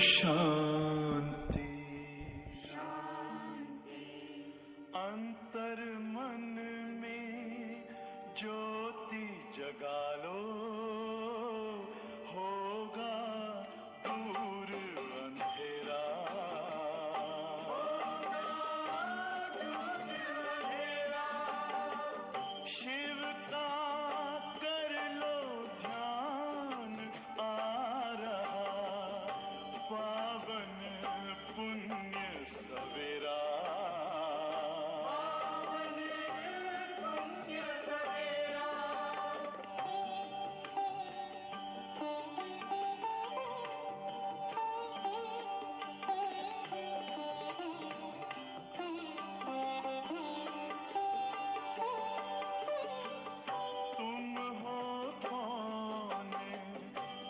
शांति अंतर मन में ज्योति जगा लो, होगा दूर अंधेरा। शिव का कर लो ध्यान, आ रहा पावन पुण्य सवेरा। तुम हो कौन,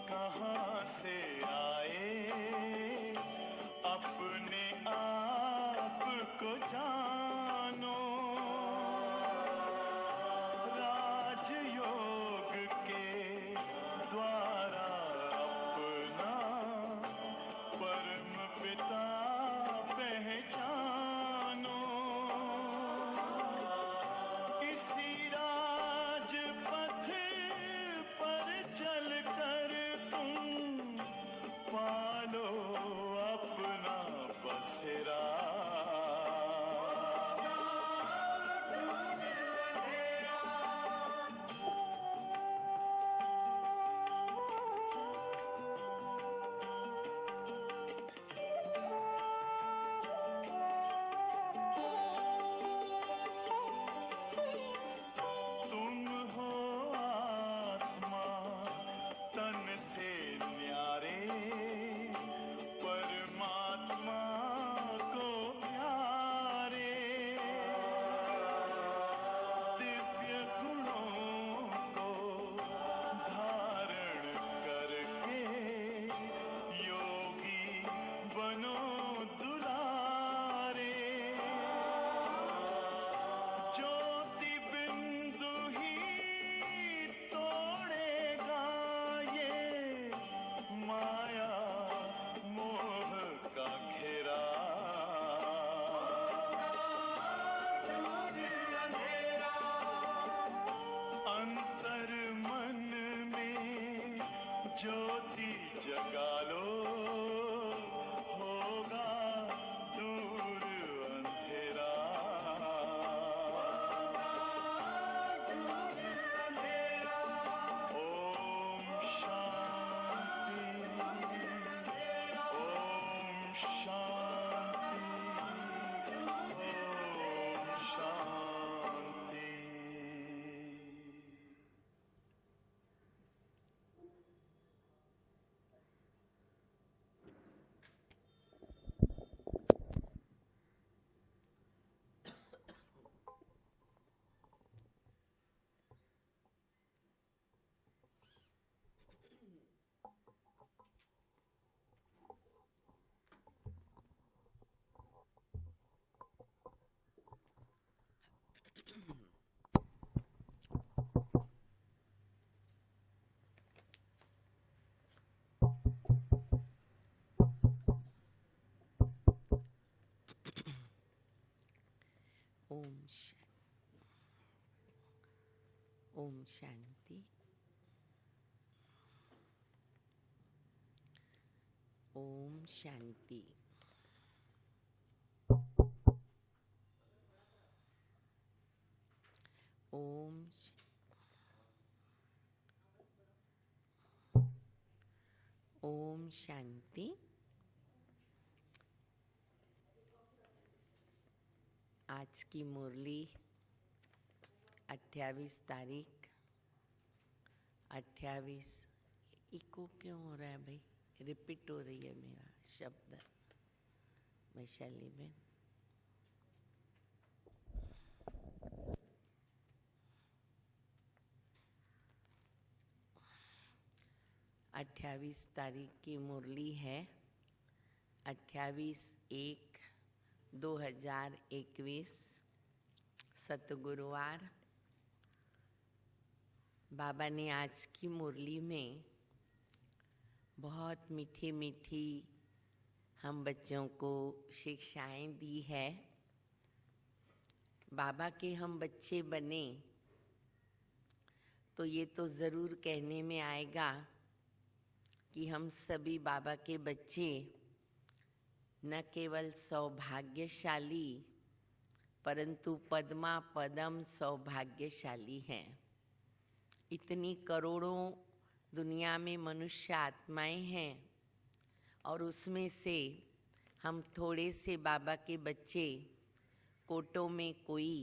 कहाँ से आए, अपने आप को जानो। राजयोग के द्वारा अपना परम पिता पहचानो। इसी राजपथ पर चलकर तुम पालो अपना बसेरा। तुम हो आत्मा तन से न्यारे, परमात्मा को प्यारे। दिव्य गुणों को धारण करके योगी बनो दुलारे। ज्योति बिंदु ही तोड़ेगा ये माया मोह का घेरा। अंतर मन में ज्योति जगा लो, होगा दूर अंधेरा। ओम शांति, ओम शांति, ओम शांति। ओम शांति। ओम शांति। ओम ओम शांति। आज की मुरली 28 तारीख 28। इको क्यों हो रहा है भाई? रिपीट हो रही है मेरा शब्द। वैशाली बहन, अट्ठाईस तारीख की मुरली है 28/1/2021 सतगुरुवार। बाबा ने आज की मुरली में बहुत मीठी मीठी हम बच्चों को शिक्षाएं दी है। बाबा के हम बच्चे बने तो ये तो ज़रूर कहने में आएगा कि हम सभी बाबा के बच्चे न केवल सौभाग्यशाली परंतु पद्मा पदम सौभाग्यशाली हैं। इतनी करोड़ों दुनिया में मनुष्य आत्माएं हैं और उसमें से हम थोड़े से बाबा के बच्चे कोटों में कोई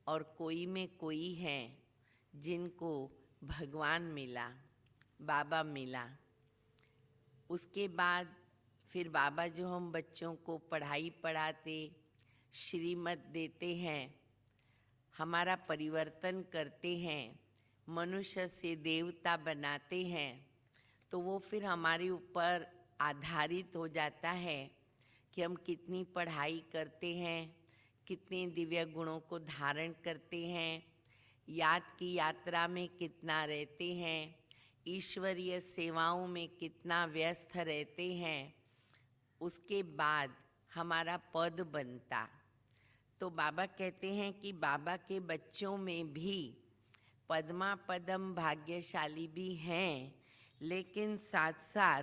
और कोई में कोई हैं जिनको भगवान मिला, बाबा मिला। उसके बाद फिर बाबा जो हम बच्चों को पढ़ाई पढ़ाते, श्रीमत देते हैं, हमारा परिवर्तन करते हैं, मनुष्य से देवता बनाते हैं, तो वो फिर हमारे ऊपर आधारित हो जाता है कि हम कितनी पढ़ाई करते हैं, कितने दिव्य गुणों को धारण करते हैं, याद की यात्रा में कितना रहते हैं, ईश्वरीय सेवाओं में कितना व्यस्त रहते हैं। उसके बाद हमारा पद बनता। तो बाबा कहते हैं कि बाबा के बच्चों में भी पद्मा पदम भाग्यशाली भी हैं, लेकिन साथ साथ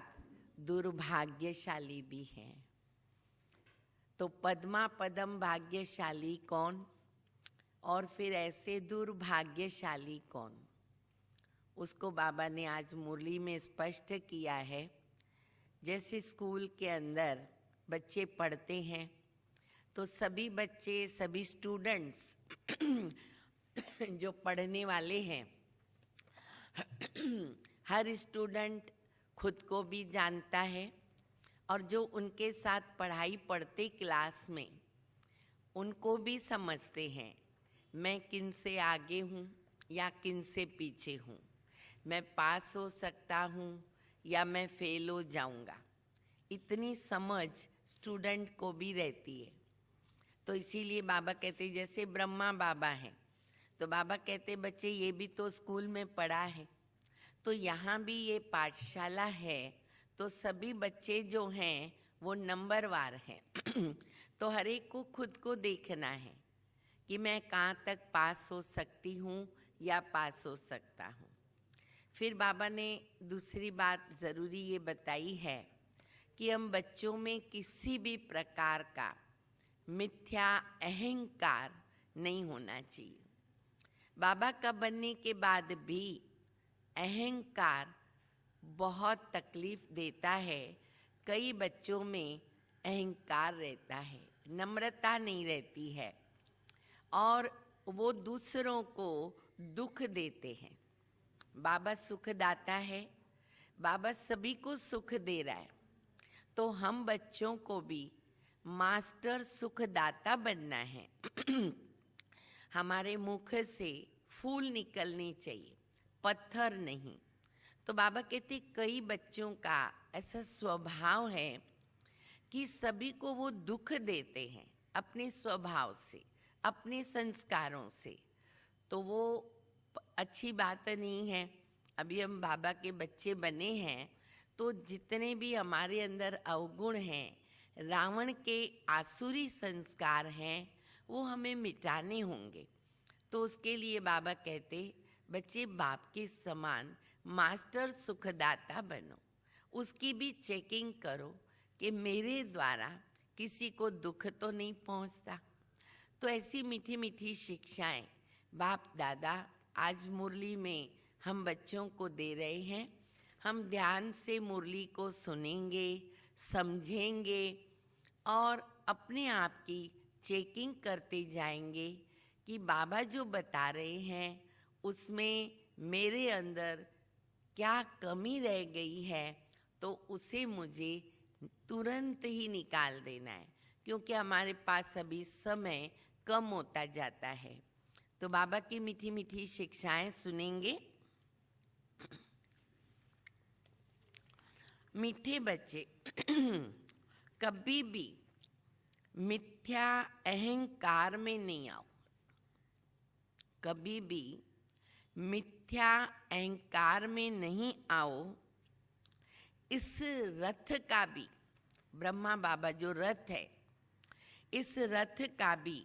दुर्भाग्यशाली भी हैं। तो पद्मा पदम भाग्यशाली कौन और फिर ऐसे दुर्भाग्यशाली कौन, उसको बाबा ने आज मुरली में स्पष्ट किया है। जैसे स्कूल के अंदर बच्चे पढ़ते हैं तो सभी बच्चे, सभी स्टूडेंट्स जो पढ़ने वाले हैं, हर स्टूडेंट खुद को भी जानता है और जो उनके साथ पढ़ाई पढ़ते क्लास में उनको भी समझते हैं मैं किन से आगे हूँ या किन से पीछे हूँ, मैं पास हो सकता हूँ या मैं फेल हो जाऊँगा। इतनी समझ स्टूडेंट को भी रहती है। तो इसीलिए बाबा कहते जैसे ब्रह्मा बाबा हैं तो बाबा कहते बच्चे ये भी तो स्कूल में पढ़ा है, तो यहाँ भी ये पाठशाला है, तो सभी बच्चे जो हैं वो नंबरवार हैं। तो हर एक को खुद को देखना है कि मैं कहाँ तक पास हो सकती हूँ या पास हो सकता हूँ। फिर बाबा ने दूसरी बात ज़रूरी ये बताई है कि हम बच्चों में किसी भी प्रकार का मिथ्या अहंकार नहीं होना चाहिए। बाबा का बनने के बाद भी अहंकार बहुत तकलीफ देता है। कई बच्चों में अहंकार रहता है, नम्रता नहीं रहती है और वो दूसरों को दुख देते हैं। बाबा सुखदाता है, बाबा सभी को सुख दे रहा है, तो हम बच्चों को भी मास्टर सुखदाता बनना है। हमारे मुख से फूल निकलने चाहिए, पत्थर नहीं। तो बाबा कहते कई बच्चों का ऐसा स्वभाव है कि सभी को वो दुख देते हैं अपने स्वभाव से, अपने संस्कारों से। तो वो अच्छी बात नहीं है। अभी हम बाबा के बच्चे बने हैं तो जितने भी हमारे अंदर अवगुण हैं, रावण के आसुरी संस्कार हैं, वो हमें मिटाने होंगे। तो उसके लिए बाबा कहते बच्चे बाप के समान मास्टर सुखदाता बनो, उसकी भी चेकिंग करो कि मेरे द्वारा किसी को दुख तो नहीं पहुंचता। तो ऐसी मीठी मीठी शिक्षाएं बाप दादा आज मुरली में हम बच्चों को दे रहे हैं। हम ध्यान से मुरली को सुनेंगे, समझेंगे और अपने आप की चेकिंग करते जाएंगे कि बाबा जो बता रहे हैं उसमें मेरे अंदर क्या कमी रह गई है, तो उसे मुझे तुरंत ही निकाल देना है, क्योंकि हमारे पास अभी समय कम होता जाता है। तो बाबा की मीठी मीठी शिक्षाएं सुनेंगे। मीठे बच्चे कभी भी मिथ्या अहंकार में नहीं आओ, कभी भी मिथ्या अहंकार में नहीं आओ। इस रथ का भी ब्रह्मा बाबा जो रथ है, इस रथ का भी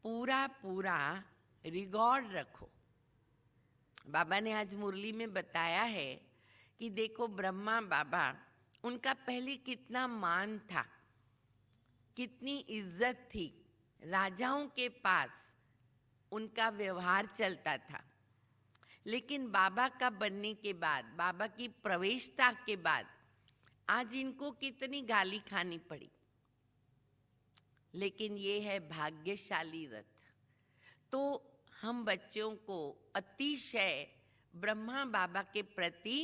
पूरा पूरा रिकॉर्ड रखो। बाबा ने आज मुरली में बताया है कि देखो ब्रह्मा बाबा, उनका पहले कितना मान था, कितनी इज्जत थी, राजाओं के पास उनका व्यवहार चलता था। लेकिन बाबा का बनने के बाद, बाबा की प्रवेशता के बाद आज इनको कितनी गाली खानी पड़ी। लेकिन ये है भाग्यशाली रथ। तो हम बच्चों को अतिशय ब्रह्मा बाबा के प्रति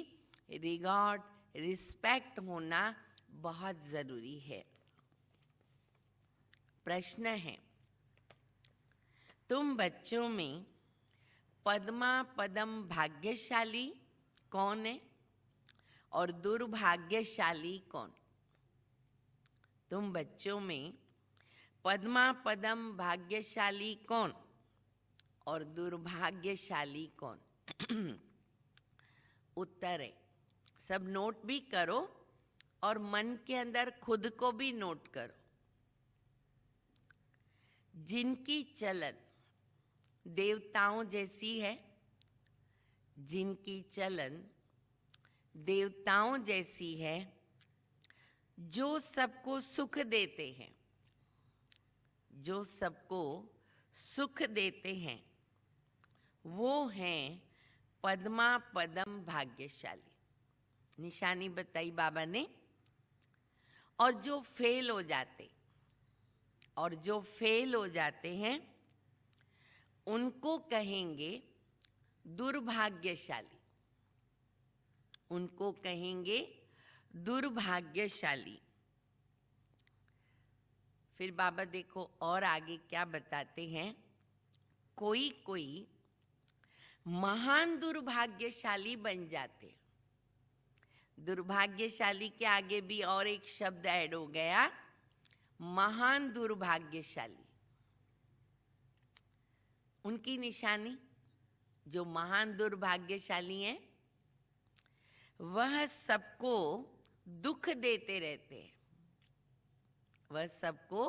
रिगार्ड, रिस्पेक्ट होना बहुत जरूरी है। प्रश्न है, तुम बच्चों में पद्मा पदम भाग्यशाली कौन है और दुर्भाग्यशाली कौन? तुम बच्चों में पद्मा पदम भाग्यशाली कौन और दुर्भाग्यशाली कौन? उत्तर है, सब नोट भी करो और मन के अंदर खुद को भी नोट करो। जिनकी चलन देवताओं जैसी है, जिनकी चलन देवताओं जैसी है, जो सबको सुख देते हैं, जो सबको सुख देते हैं, वो हैं पद्मा पदम भाग्यशाली। निशानी बताई बाबा ने। और जो फेल हो जाते, और जो फेल हो जाते हैं, उनको कहेंगे दुर्भाग्यशाली, उनको कहेंगे दुर्भाग्यशाली। फिर बाबा देखो और आगे क्या बताते हैं, कोई कोई महान दुर्भाग्यशाली बन जाते। दुर्भाग्यशाली के आगे भी और एक शब्द ऐड हो गया, महान दुर्भाग्यशाली। उनकी निशानी, जो महान दुर्भाग्यशाली हैं, वह सबको दुख देते रहते हैं, वह सबको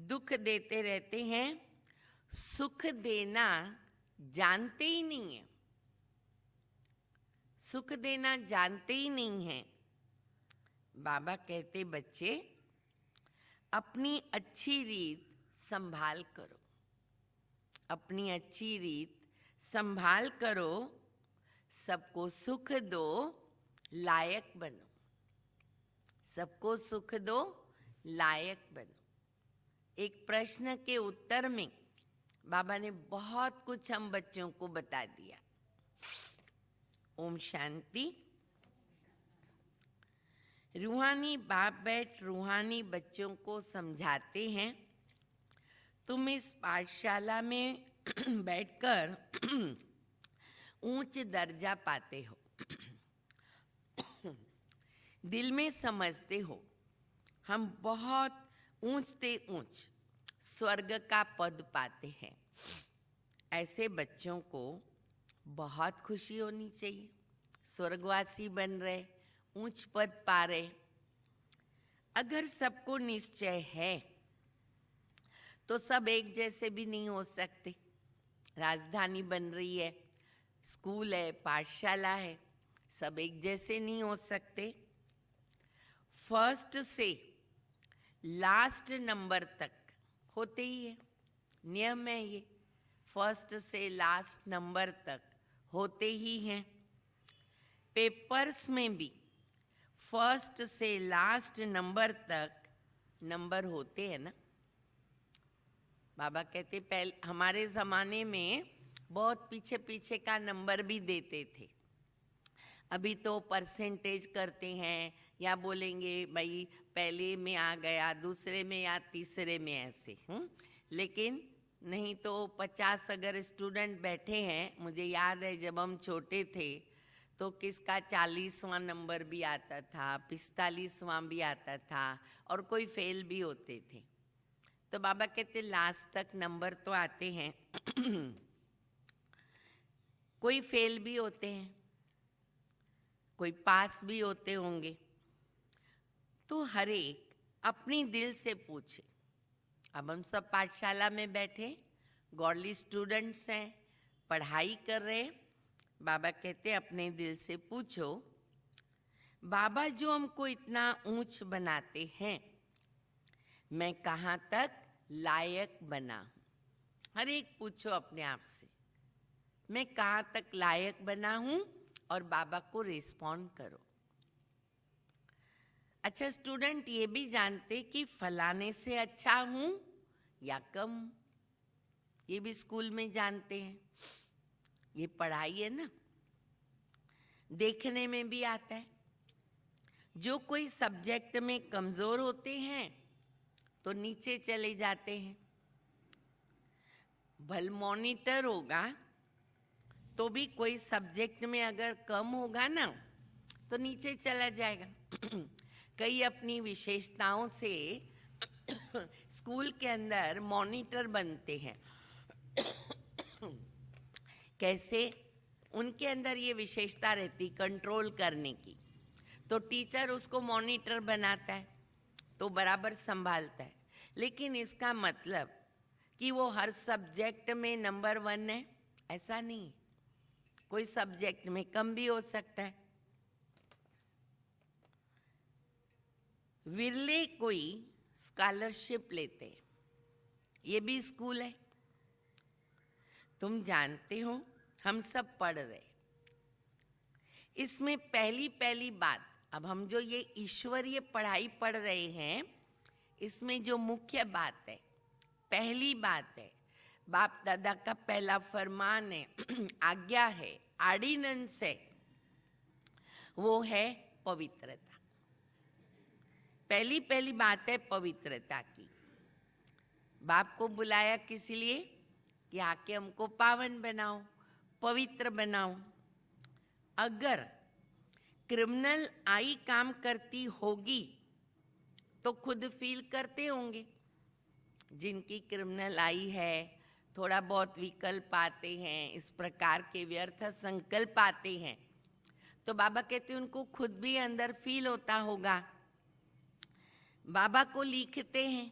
दुख देते रहते हैं, सुख देना जानते ही नहीं है, सुख देना जानते ही नहीं है। बाबा कहते बच्चे अपनी अच्छी रीत संभाल करो, अपनी अच्छी रीत संभाल करो, सबको सुख दो, लायक बनो, सबको सुख दो, लायक बनो। एक प्रश्न के उत्तर में बाबा ने बहुत कुछ हम बच्चों को बता दिया। ओम शांति। रूहानी बाप बैठ रूहानी बच्चों को समझाते हैं, तुम इस पाठशाला में बैठकर ऊंच दर्जा पाते हो, दिल में समझते हो हम बहुत ऊंचते ऊंच स्वर्ग का पद पाते हैं। ऐसे बच्चों को बहुत खुशी होनी चाहिए, स्वर्गवासी बन रहे, ऊंच पद पा रहे। अगर सबको निश्चय है तो सब एक जैसे भी नहीं हो सकते। राजधानी बन रही है, स्कूल है, पाठशाला है, सब एक जैसे नहीं हो सकते। फर्स्ट से लास्ट नंबर तक होते ही है, नियम है ये, फर्स्ट से लास्ट नंबर तक होते ही हैं। पेपर्स में भी फर्स्ट से लास्ट नंबर तक नंबर होते हैं ना। बाबा कहते पहले हमारे ज़माने में बहुत पीछे पीछे का नंबर भी देते थे, अभी तो परसेंटेज करते हैं या बोलेंगे भाई पहले में आ गया, दूसरे में या तीसरे में, ऐसे। लेकिन नहीं तो 50 अगर स्टूडेंट बैठे हैं, मुझे याद है जब हम छोटे थे तो किसका 40वां नंबर भी आता था, 45वां भी आता था, और कोई फेल भी होते थे। तो बाबा कहते लास्ट तक नंबर तो आते हैं कोई फेल भी होते हैं, कोई पास भी होते होंगे। तो हर एक अपनी दिल से पूछे। अब हम सब पाठशाला में बैठे, गॉडली स्टूडेंट्स हैं, पढ़ाई कर रहे हैं। बाबा कहते अपने दिल से पूछो, बाबा जो हमको इतना ऊंच बनाते हैं, मैं कहाँ तक लायक बना हूँ? हर एक पूछो अपने आप से, मैं कहाँ तक लायक बना हूँ, और बाबा को रिस्पॉन्ड करो। अच्छा, स्टूडेंट ये भी जानते कि फलाने से अच्छा हूँ या कम, ये भी स्कूल में जानते हैं। ये पढ़ाई है ना, देखने में भी आता है। जो कोई सब्जेक्ट में कमजोर होते हैं तो नीचे चले जाते हैं। भल मॉनिटर होगा तो भी कोई सब्जेक्ट में अगर कम होगा ना तो नीचे चला जाएगा। कई अपनी विशेषताओं से स्कूल के अंदर मॉनिटर बनते हैं। कैसे? उनके अंदर ये विशेषता रहती कंट्रोल करने की, तो टीचर उसको मॉनिटर बनाता है तो बराबर संभालता है। लेकिन इसका मतलब कि वो हर सब्जेक्ट में नंबर 1 है, ऐसा नहीं। कोई सब्जेक्ट में कम भी हो सकता है। विरले कोई स्कॉलरशिप लेते हैं, ये भी स्कूल है। तुम जानते हो, हम सब पढ़ रहे। इसमें पहली बात, अब हम जो ये ईश्वरीय पढ़ाई पढ़ रहे हैं, इसमें जो मुख्य बात है, पहली बात है, बाप दादा का पहला फरमान है, आज्ञा है, ऑर्डिनेंस है, वो है पवित्रता। पहली बात है पवित्रता की। बाप को बुलाया किस लिए? कि आके हमको पावन बनाओ, पवित्र बनाओ। अगर क्रिमिनल आई काम करती होगी तो खुद फील करते होंगे। जिनकी क्रिमिनल आई है, थोड़ा बहुत विकल्प आते हैं, इस प्रकार के व्यर्थ संकल्प आते हैं, तो बाबा कहते हैं उनको खुद भी अंदर फील होता होगा। बाबा को लिखते हैं।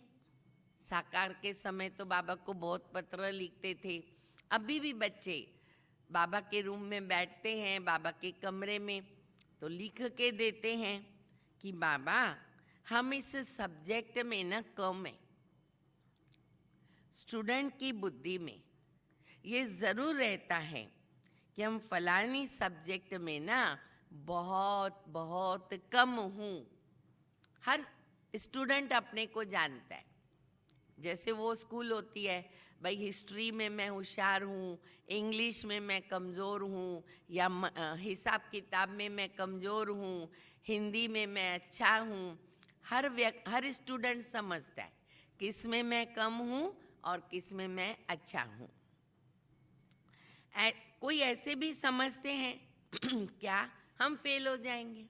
साकार के समय तो बाबा को बहुत पत्र लिखते थे। अभी भी बच्चे बाबा के रूम में बैठते हैं, बाबा के कमरे में, तो लिख के देते हैं कि बाबा हम इस सब्जेक्ट में ना कम है। स्टूडेंट की बुद्धि में ये जरूर रहता है कि हम फलानी सब्जेक्ट में ना बहुत बहुत कम हूँ। हर स्टूडेंट अपने को जानता है। जैसे वो स्कूल होती है, भाई हिस्ट्री में मैं होशियार हूँ, इंग्लिश में मैं कमज़ोर हूँ, या हिसाब किताब में मैं कमज़ोर हूँ, हिंदी में मैं अच्छा हूँ। हर स्टूडेंट समझता है किस में मैं कम हूँ और किस में मैं अच्छा हूँ। कोई ऐसे भी समझते हैं क्या हम फेल हो जाएंगे।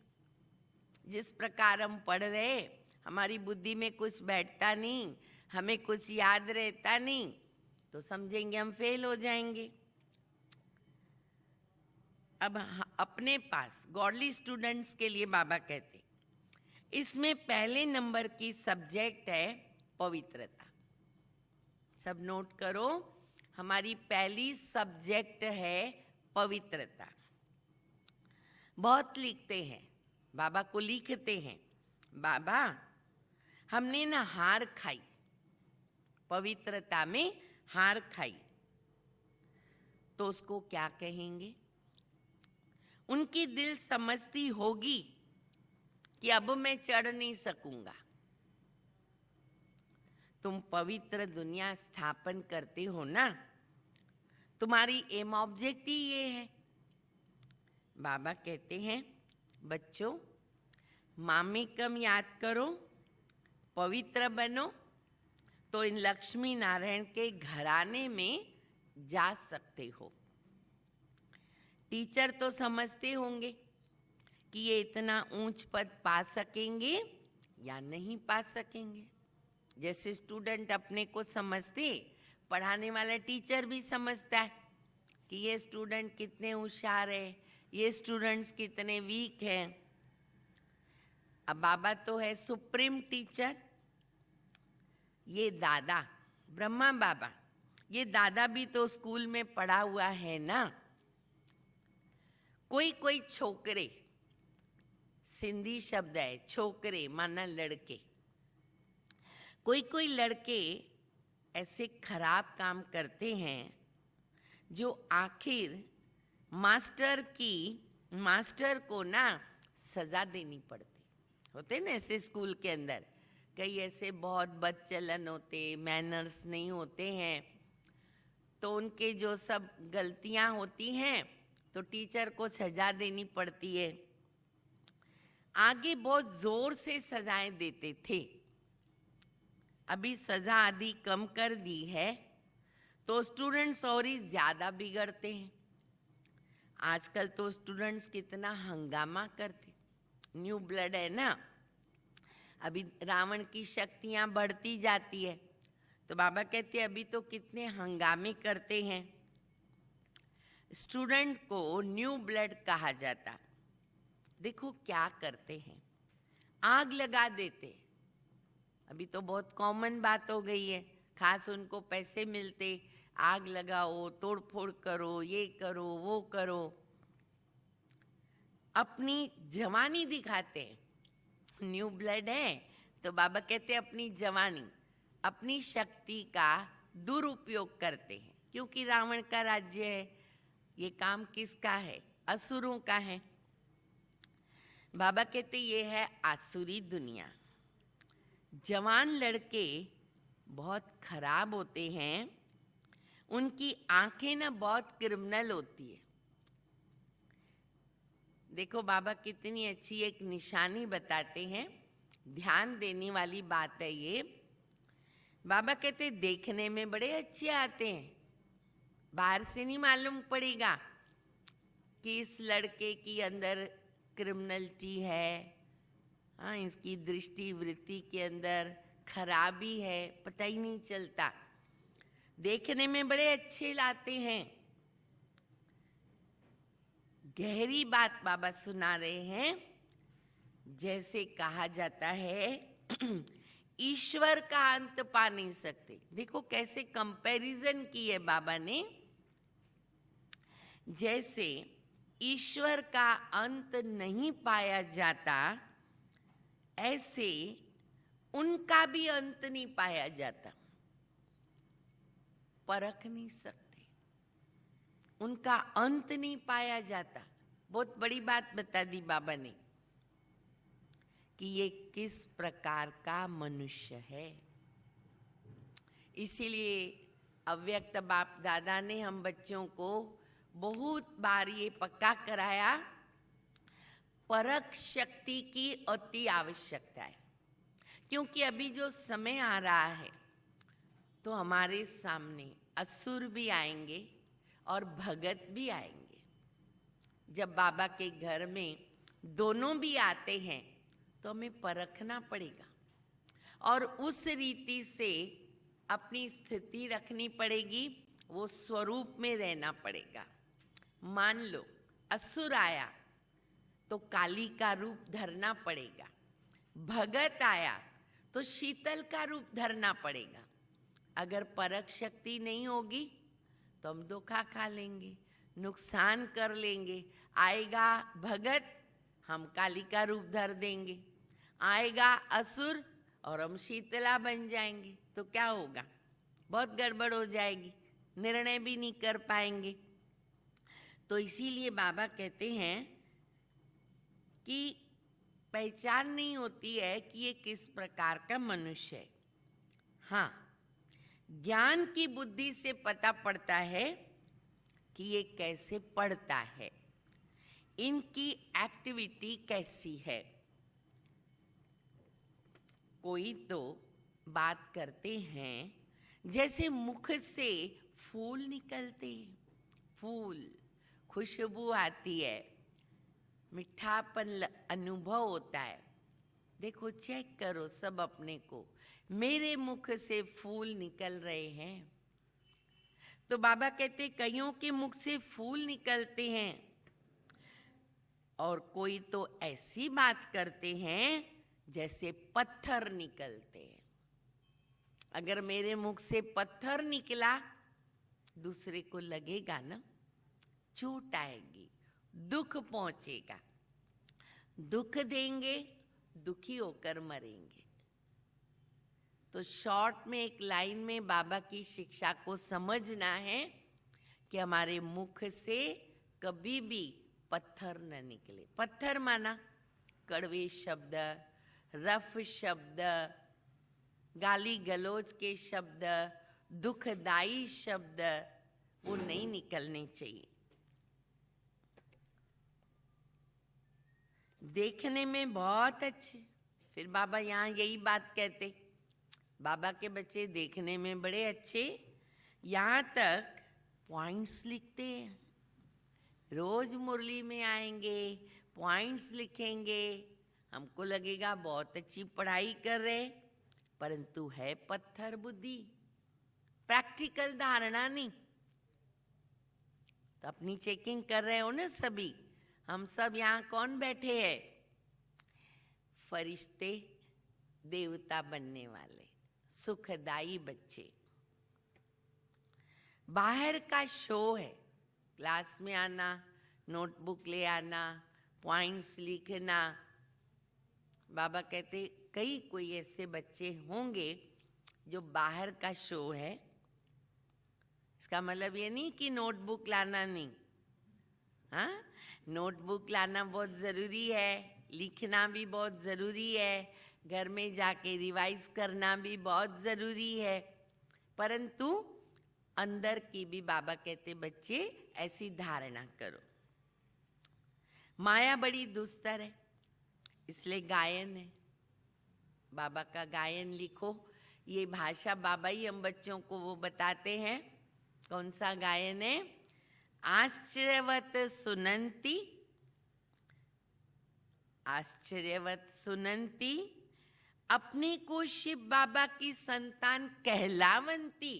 जिस प्रकार हम पढ़ रहे, हमारी बुद्धि में कुछ बैठता नहीं, हमें कुछ याद रहता नहीं, तो समझेंगे हम फेल हो जाएंगे। अब अपने पास गॉडली स्टूडेंट्स के लिए बाबा कहते, इसमें पहले नंबर की सब्जेक्ट है पवित्रता। सब नोट करो, हमारी पहली सब्जेक्ट है पवित्रता। बहुत लिखते हैं, बाबा को लिखते हैं, बाबा हमने ना हार खाई, पवित्रता में हार खाई, तो उसको क्या कहेंगे? उनकी दिल समझती होगी कि अब मैं चढ़ नहीं सकूंगा। तुम पवित्र दुनिया स्थापन करते हो ना, तुम्हारी एम ऑब्जेक्ट ही ये है। बाबा कहते हैं बच्चों, मामेकम याद करो, पवित्र बनो, तो इन लक्ष्मी नारायण के घराने में जा सकते हो। टीचर तो समझते होंगे कि ये इतना ऊंच पद पा सकेंगे या नहीं पा सकेंगे। जैसे स्टूडेंट अपने को समझते, पढ़ाने वाला टीचर भी समझता है कि ये स्टूडेंट कितने होशियार है, ये स्टूडेंट्स कितने वीक हैं। अब बाबा तो है सुप्रीम टीचर, ये दादा ब्रह्मा बाबा, ये दादा भी तो स्कूल में पढ़ा हुआ है ना। कोई कोई छोकरे, सिंधी शब्द है छोकरे माना लड़के, कोई कोई लड़के ऐसे खराब काम करते हैं जो आखिर मास्टर को ना सजा देनी पड़ती। होते ना ऐसे स्कूल के अंदर कई ऐसे बहुत बदचलन होते, मैनर्स नहीं होते हैं, तो उनके जो सब गलतियां होती हैं तो टीचर को सजा देनी पड़ती है। आगे बहुत जोर से सजाएं देते थे, अभी सजा आदि कम कर दी है तो स्टूडेंट्स और ही ज्यादा बिगड़ते हैं। आजकल तो स्टूडेंट्स कितना हंगामा करते, न्यू ब्लड है ना, अभी रावण की शक्तियां बढ़ती जाती है, तो बाबा कहते हैं अभी तो कितने हंगामे करते हैं। स्टूडेंट को न्यू ब्लड कहा जाता। देखो क्या करते हैं, आग लगा देते। अभी तो बहुत कॉमन बात हो गई है, खास उनको पैसे मिलते, आग लगाओ, तोड़फोड़ करो, ये करो, वो करो, अपनी जवानी दिखाते हैं। न्यू ब्लड है तो बाबा कहते हैं अपनी जवानी, अपनी शक्ति का दुरुपयोग करते हैं, क्योंकि रावण का राज्य है। ये काम किसका है? असुरों का है। बाबा कहते ये है आसुरी दुनिया। जवान लड़के बहुत खराब होते हैं, उनकी आंखें ना बहुत क्रिमिनल होती है। देखो बाबा कितनी अच्छी एक निशानी बताते हैं, ध्यान देने वाली बात है ये। बाबा कहते देखने में बड़े अच्छे आते हैं, बाहर से नहीं मालूम पड़ेगा कि इस लड़के की अंदर क्रिमिनलिटी है, हाँ इसकी दृष्टि वृत्ति के अंदर खराबी है, पता ही नहीं चलता। देखने में बड़े अच्छे लाते हैं। गहरी बात बाबा सुना रहे हैं। जैसे कहा जाता है ईश्वर का अंत पा नहीं सकते। देखो कैसे कंपैरिजन की है बाबा ने। जैसे ईश्वर का अंत नहीं पाया जाता, ऐसे उनका भी अंत नहीं पाया जाता। परख नहीं सकते, उनका अंत नहीं पाया जाता। बहुत बड़ी बात बता दी बाबा ने कि ये किस प्रकार का मनुष्य है। इसीलिए अव्यक्त बाप दादा ने हम बच्चों को बहुत बार ये पक्का कराया, परख शक्ति की अति आवश्यकता है। क्योंकि अभी जो समय आ रहा है तो हमारे सामने असुर भी आएंगे और भगत भी आएंगे। जब बाबा के घर में दोनों भी आते हैं तो हमें परखना पड़ेगा और उस रीति से अपनी स्थिति रखनी पड़ेगी, वो स्वरूप में रहना पड़ेगा। मान लो असुर आया तो काली का रूप धरना पड़ेगा, भगत आया तो शीतल का रूप धरना पड़ेगा। अगर परख शक्ति नहीं होगी तो हम धोखा खा लेंगे, नुकसान कर लेंगे। आएगा भगत, हम काली का रूप धर देंगे, आएगा असुर और हम शीतला बन जाएंगे, तो क्या होगा? बहुत गड़बड़ हो जाएगी, निर्णय भी नहीं कर पाएंगे। तो इसीलिए बाबा कहते हैं कि पहचान नहीं होती है कि ये किस प्रकार का मनुष्य है। हाँ, ज्ञान की बुद्धि से पता पड़ता है कि ये कैसे पढ़ता है, इनकी एक्टिविटी कैसी है। कोई तो बात करते हैं जैसे मुख से फूल निकलते हैं, फूल खुशबू आती है, मीठापन अनुभव होता है। देखो चेक करो सब अपने को, मेरे मुख से फूल निकल रहे हैं। तो बाबा कहते कईयों के मुख से फूल निकलते हैं और कोई तो ऐसी बात करते हैं जैसे पत्थर निकलते हैं। अगर मेरे मुख से पत्थर निकला, दूसरे को लगेगा ना, चोट आएगी, दुख पहुंचेगा, दुख देंगे, दुखी होकर मरेंगे। तो शॉर्ट में एक लाइन में बाबा की शिक्षा को समझना है कि हमारे मुख से कभी भी पत्थर न निकले। पत्थर माना कड़वे शब्द, रफ शब्द, गाली गलौज के शब्द, दुखदाई शब्द, वो नहीं निकलने चाहिए। देखने में बहुत अच्छे, फिर बाबा यहाँ यही बात कहते, बाबा के बच्चे देखने में बड़े अच्छे, यहाँ तक पॉइंट्स लिखते हैं। रोज मुरली में आएंगे, पॉइंट्स लिखेंगे, हमको लगेगा बहुत अच्छी पढ़ाई कर रहे, परंतु है पत्थर बुद्धि, प्रैक्टिकल धारणा नहीं। तो अपनी चेकिंग कर रहे हो ना सभी। हम सब यहाँ कौन बैठे हैं? फरिश्ते, देवता बनने वाले, सुखदाई बच्चे। बाहर का शो है, क्लास में आना, नोटबुक ले आना, पॉइंट्स लिखना। बाबा कहते कोई ऐसे बच्चे होंगे जो बाहर का शो है। इसका मतलब ये नहीं कि नोटबुक लाना नहीं, हाँ, नोटबुक लाना बहुत ज़रूरी है, लिखना भी बहुत ज़रूरी है, घर में जाके रिवाइज करना भी बहुत ज़रूरी है, परंतु अंदर की भी बाबा कहते बच्चे ऐसी धारणा करो। माया बड़ी दुस्तर है, इसलिए गायन है, बाबा का गायन लिखो। ये भाषा बाबा ही हम बच्चों को वो बताते हैं। कौन सा गायन है? आश्चर्यवत सुनंती, आश्चर्यवत सुनंती, अपने को शिव बाबा की संतान कहलावंती,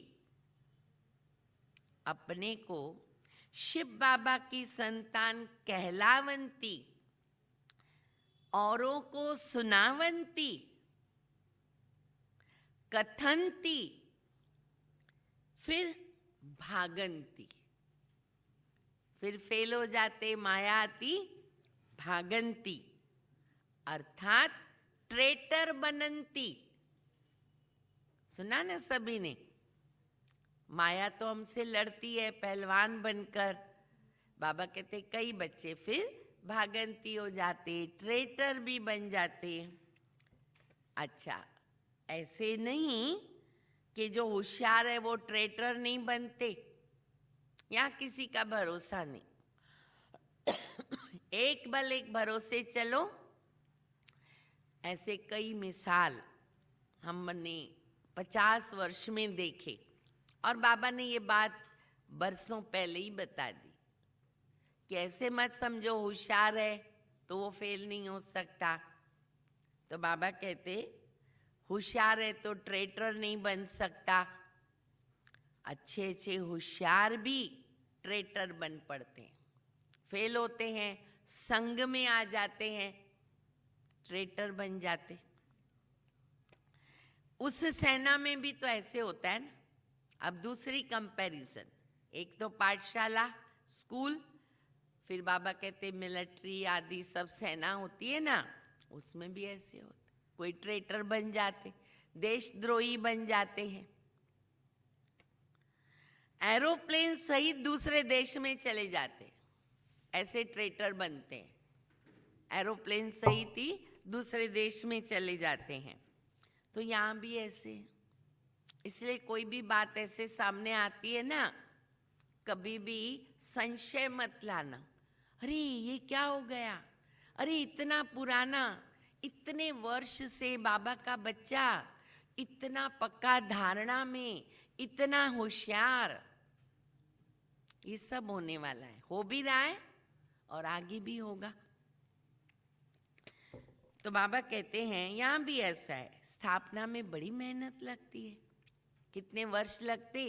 अपने को शिव बाबा की संतान कहलावंती, औरों को सुनावंती, कथंती, फिर भागंती, फिर फेल हो जाते, माया आती, भागंती, अर्थात ट्रेटर बनंती। सुना ना सभी ने? माया तो हमसे लड़ती है पहलवान बनकर। बाबा कहते कई बच्चे फिर भागंती हो जाते, ट्रेटर भी बन जाते। अच्छा, ऐसे नहीं कि जो होशियार है वो ट्रेटर नहीं बनते, यहाँ किसी का भरोसा नहीं। एक बल एक भरोसे चलो। ऐसे कई मिसाल हमने 50 वर्ष में देखे, और बाबा ने ये बात बरसों पहले ही बता दी कि ऐसे मत समझो होशियार है तो वो फेल नहीं हो सकता। तो बाबा कहते होशियार है तो ट्रेटर नहीं बन सकता। अच्छे अच्छे होशियार भी ट्रेटर बन पड़ते हैं, फेल होते हैं, संग में आ जाते हैं, ट्रेटर बन जाते। उस सेना में भी तो ऐसे होता है ना। अब दूसरी कंपैरिजन, एक तो पाठशाला स्कूल, फिर बाबा कहते मिलिट्री आदि सब सेना होती है ना, उसमें भी ऐसे होते, कोई ट्रेटर बन जाते, देशद्रोही बन जाते हैं। एरोप्लेन सहित दूसरे देश में चले जाते, ऐसे ट्रेटर बनते हैं। एरोप्लेन सहित ही दूसरे देश में चले जाते हैं। तो यहाँ भी ऐसे, इसलिए कोई भी बात ऐसे सामने आती है ना, कभी भी संशय मत लाना। अरे ये क्या हो गया, अरे इतना पुराना, इतने वर्ष से बाबा का बच्चा, इतना पक्का धारणा में, इतना होशियार, ये सब होने वाला है, हो भी रहा है और आगे भी होगा। तो बाबा कहते हैं यहाँ भी ऐसा है, स्थापना में बड़ी मेहनत लगती है। कितने वर्ष लगते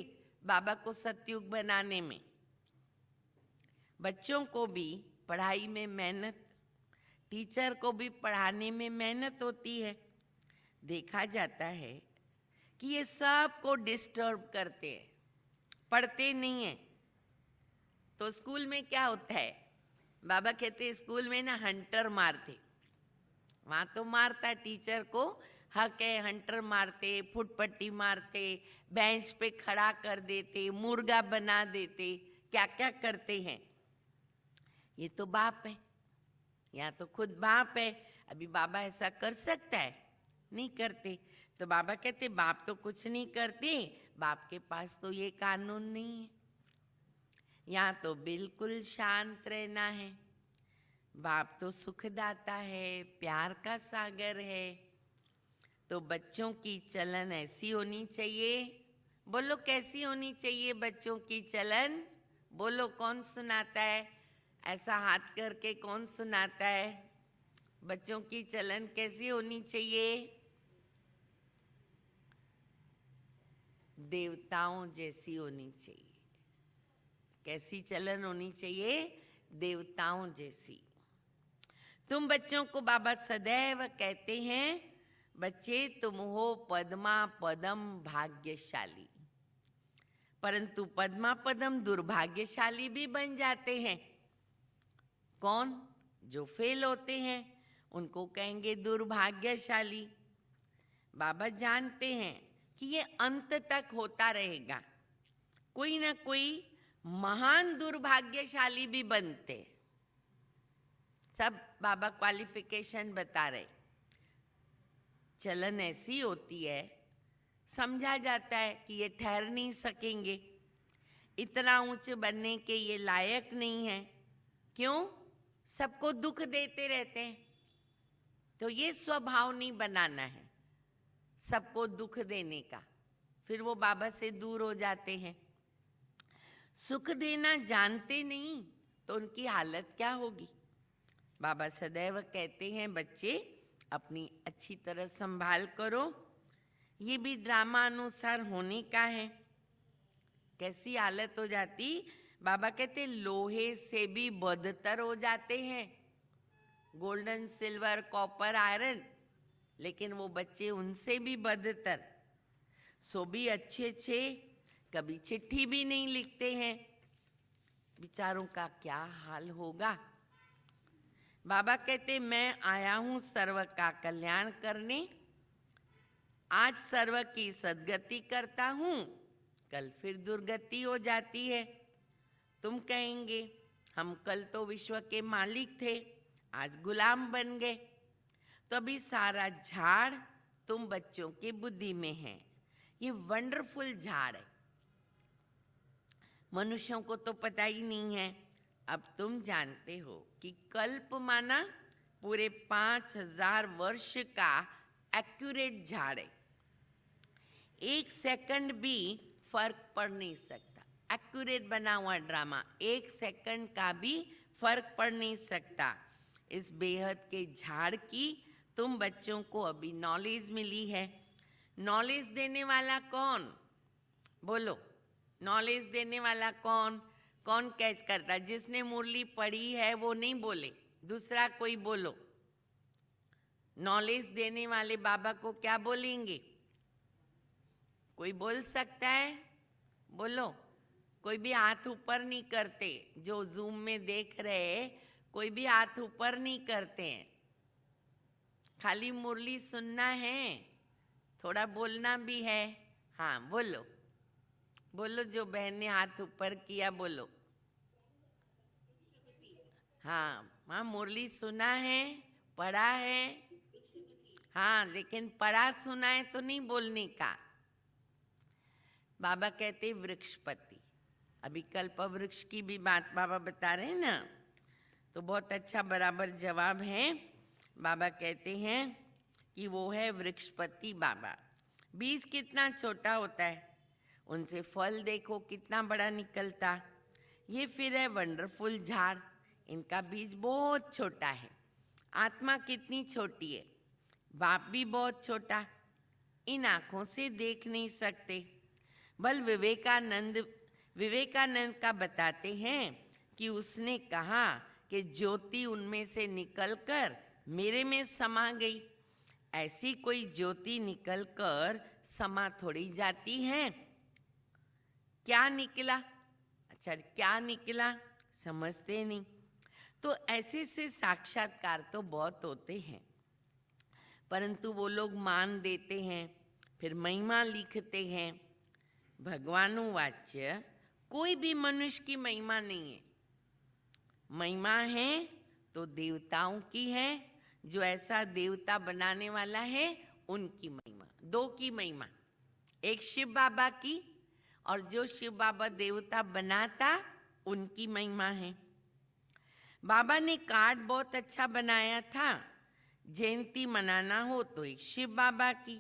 बाबा को सतयुग बनाने में। बच्चों को भी पढ़ाई में मेहनत, टीचर को भी पढ़ाने में मेहनत होती है। देखा जाता है कि ये सबको डिस्टर्ब करते हैं, पढ़ते नहीं है। तो स्कूल में क्या होता है, बाबा कहते स्कूल में ना हंटर मारते, वहां तो मारता टीचर को हक है, हंटर मारते, फुटपट्टी मारते, बेंच पे खड़ा कर देते, मुर्गा बना देते, क्या क्या करते हैं। ये तो बाप है, यहाँ तो खुद बाप है। अभी बाबा ऐसा कर सकता है? नहीं करते। तो बाबा कहते बाप तो कुछ नहीं करते, बाप के पास तो ये कानून नहीं है, यहाँ तो बिल्कुल शांत रहना है। बाप तो सुखदाता है, प्यार का सागर है। तो बच्चों की चलन ऐसी होनी चाहिए। बोलो कैसी होनी चाहिए बच्चों की चलन? बोलो कौन सुनाता है? ऐसा हाथ करके कौन सुनाता है? बच्चों की चलन कैसी होनी चाहिए? देवताओं जैसी होनी चाहिए। कैसी चलन होनी चाहिए? देवताओं जैसी। तुम बच्चों को बाबा सदैव कहते हैं, बच्चे तुम हो पद्मा पदम भाग्यशाली। परंतु पद्मा पदम दुर्भाग्यशाली भी बन जाते हैं। कौन? जो फेल होते हैं उनको कहेंगे दुर्भाग्यशाली। बाबा जानते हैं कि ये अंत तक होता रहेगा, कोई ना कोई महान दुर्भाग्यशाली भी बनते। सब बाबा क्वालिफिकेशन बता रहे। चलन ऐसी होती है, समझा जाता है कि ये ठहर नहीं सकेंगे, इतना ऊंचे बनने के ये लायक नहीं है। क्यों? सबको दुख देते रहते हैं। तो ये स्वभाव नहीं बनाना है सबको दुख देने का, फिर वो बाबा से दूर हो जाते हैं। सुख देना जानते नहीं तो उनकी हालत क्या होगी? बाबा सदैव कहते हैं, बच्चे अपनी अच्छी तरह संभाल करो। ये भी ड्रामा अनुसार होने का है। कैसी हालत हो जाती? बाबा कहते लोहे से भी बदतर हो जाते हैं, गोल्डन सिल्वर कॉपर आयरन, लेकिन वो बच्चे उनसे भी बदतर। सो भी अच्छे कभी चिट्ठी भी नहीं लिखते हैं। बेचारों का क्या हाल होगा? बाबा कहते मैं आया हूं सर्व का कल्याण करने। आज सर्व की सद्गति करता हूं, कल फिर दुर्गति हो जाती है। तुम कहेंगे हम कल तो विश्व के मालिक थे, आज गुलाम बन गए। तो अभी सारा झाड़ तुम बच्चों की बुद्धि में है। ये वंडरफुल झाड़ है, मनुष्यों को तो पता ही नहीं है। अब तुम जानते हो कि कल्प माना पूरे 5000 वर्ष का एक्यूरेट झाड़ है। 1 सेकंड भी फर्क पड़ नहीं सकता। एक्यूरेट बना हुआ ड्रामा, 1 सेकंड का भी फर्क पड़ नहीं सकता। इस बेहद के झाड़ की तुम बच्चों को अभी नॉलेज मिली है। नॉलेज देने वाला कौन? बोलो, नॉलेज देने वाला कौन? कौन कैच करता? जिसने मुरली पढ़ी है वो नहीं बोले, दूसरा कोई बोलो। नॉलेज देने वाले बाबा को क्या बोलेंगे? कोई बोल सकता है? बोलो। कोई भी हाथ ऊपर नहीं करते। जो जूम में देख रहे कोई भी हाथ ऊपर नहीं करते हैं। खाली मुरली सुनना है, थोड़ा बोलना भी है। हाँ बोलो, बोलो। जो बहन ने हाथ ऊपर किया बोलो। हाँ, मुरली सुना है, पढ़ा है। हाँ, लेकिन पढ़ा सुना है तो नहीं बोलने का। बाबा कहते वृक्षपति। अभी कल्प वृक्ष की भी बात बाबा बता रहे हैं ना, तो बहुत अच्छा बराबर जवाब है। बाबा कहते हैं कि वो है वृक्षपति बाबा। बीज कितना छोटा होता है, उनसे फल देखो कितना बड़ा निकलता। ये फिर है वंडरफुल झाड़, इनका बीज बहुत छोटा है। आत्मा कितनी छोटी है, बाप भी बहुत छोटा, इन आंखों से देख नहीं सकते। बल विवेकानंद का बताते हैं कि उसने कहा कि ज्योति उनमें से निकलकर मेरे में समा गई। ऐसी कोई ज्योति निकलकर समा थोड़ी जाती है। क्या निकला? अच्छा, क्या निकला समझते नहीं। तो ऐसे से साक्षात्कार तो बहुत होते हैं, परंतु वो लोग मान देते हैं, फिर महिमा लिखते हैं। भगवानुवाच्य कोई भी मनुष्य की महिमा नहीं है। महिमा है तो देवताओं की है, जो ऐसा देवता बनाने वाला है उनकी महिमा। दो की महिमा, एक शिव बाबा की और जो शिव बाबा देवता बनाता उनकी महिमा है। बाबा ने कार्ड बहुत अच्छा बनाया था। जयंती मनाना हो तो एक शिव बाबा की।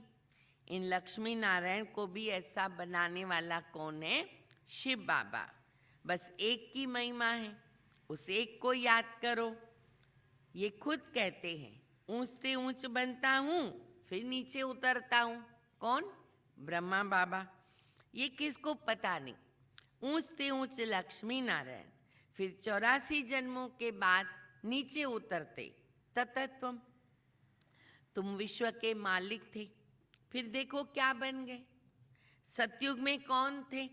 इन लक्ष्मी नारायण को भी ऐसा बनाने वाला कौन है? शिव बाबा। बस एक की महिमा है, उस एक को याद करो। ये खुद कहते हैं, ऊंच से ऊंच बनता हूँ फिर नीचे उतरता हूँ। कौन? ब्रह्मा बाबा। ये किसको पता नहीं। ऊंच से ऊंच लक्ष्मी नारायण, फिर 84 जन्मों के बाद नीचे उतरते ततत्वम। तुम विश्व के मालिक थे, फिर देखो क्या बन गए। सतयुग में कौन थे?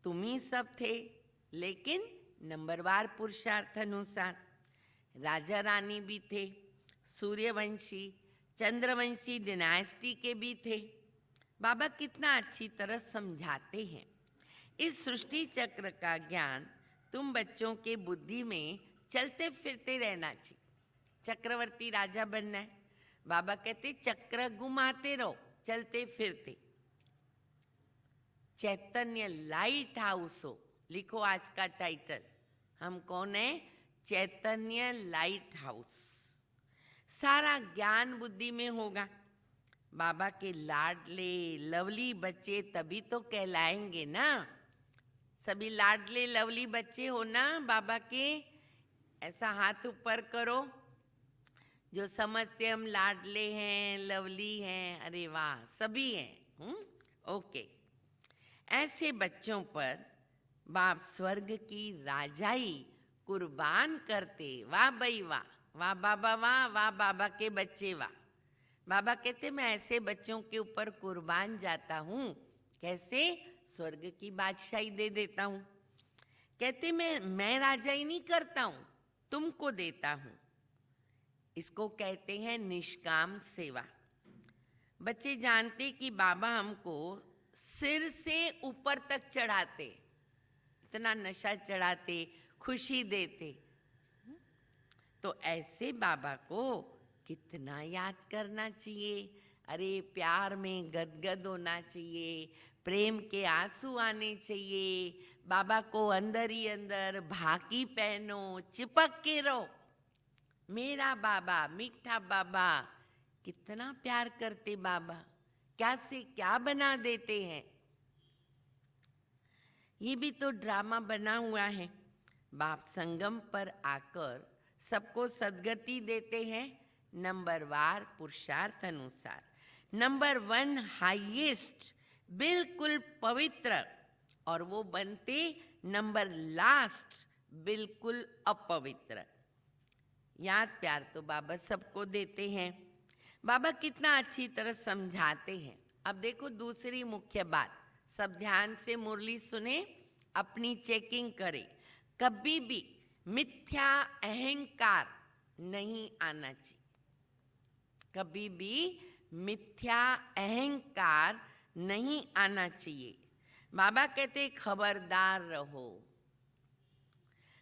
तुम ही सब थे, लेकिन नंबरवार पुरुषार्थ अनुसार। राजा रानी भी थे, सूर्यवंशी चंद्रवंशी डिनास्टी के भी थे। बाबा कितना अच्छी तरह समझाते हैं। इस सृष्टि चक्र का ज्ञान तुम बच्चों के बुद्धि में चलते फिरते रहना चाहिए। चक्रवर्ती राजा बनना है, बाबा कहते चक्र घुमाते रहो चलते फिरते। चैतन्य लाइट हाउस हो, लिखो आज का टाइटल। हम कौन है? चैतन्य लाइट हाउस। सारा ज्ञान बुद्धि में होगा। बाबा के लाडले लवली बच्चे तभी तो कहलाएंगे ना। सभी लाडले लवली बच्चे हो ना बाबा के? ऐसा हाथ ऊपर करो जो समझते हम लाडले हैं, लवली हैं। अरे वाह, सभी हैं। ओके। ऐसे बच्चों पर बाप स्वर्ग की राजाई कुर्बान करते। वाह भाई वाह, वाह बाबा वाह, वाह बाबा के बच्चे वाह। बाबा कहते मैं ऐसे बच्चों के ऊपर कुर्बान जाता हूँ। कैसे? स्वर्ग की बादशाही दे देता हूँ। कहते मैं राजाई नहीं करता हूँ, तुमको देता हूँ। इसको कहते हैं निष्काम सेवा। बच्चे जानते कि बाबा हमको सिर से ऊपर तक चढ़ाते, इतना नशा चढ़ाते, खुशी देते। तो ऐसे बाबा को कितना याद करना चाहिए। अरे प्यार में गदगद होना चाहिए, प्रेम के आंसू आने चाहिए। बाबा को अंदर ही अंदर भाकी पहनो, चिपक के रहो। मेरा बाबा, मीठा बाबा, कितना प्यार करते बाबा, क्या से क्या बना देते हैं। ये भी तो ड्रामा बना हुआ है। बाप संगम पर आकर सबको सद्गति देते हैं नंबरवार पुरुषार्थ अनुसार। नंबर 1 हाईएस्ट, बिल्कुल पवित्र, और वो बनते नंबर लास्ट बिल्कुल अपवित्र। याद प्यार तो बाबा सबको देते हैं। बाबा कितना अच्छी तरह समझाते हैं। अब देखो दूसरी मुख्य बात, सब ध्यान से मुरली सुने, अपनी चेकिंग करें। कभी भी मिथ्या अहंकार नहीं आना चाहिए। कभी भी मिथ्या अहंकार नहीं आना चाहिए। बाबा कहते खबरदार रहो।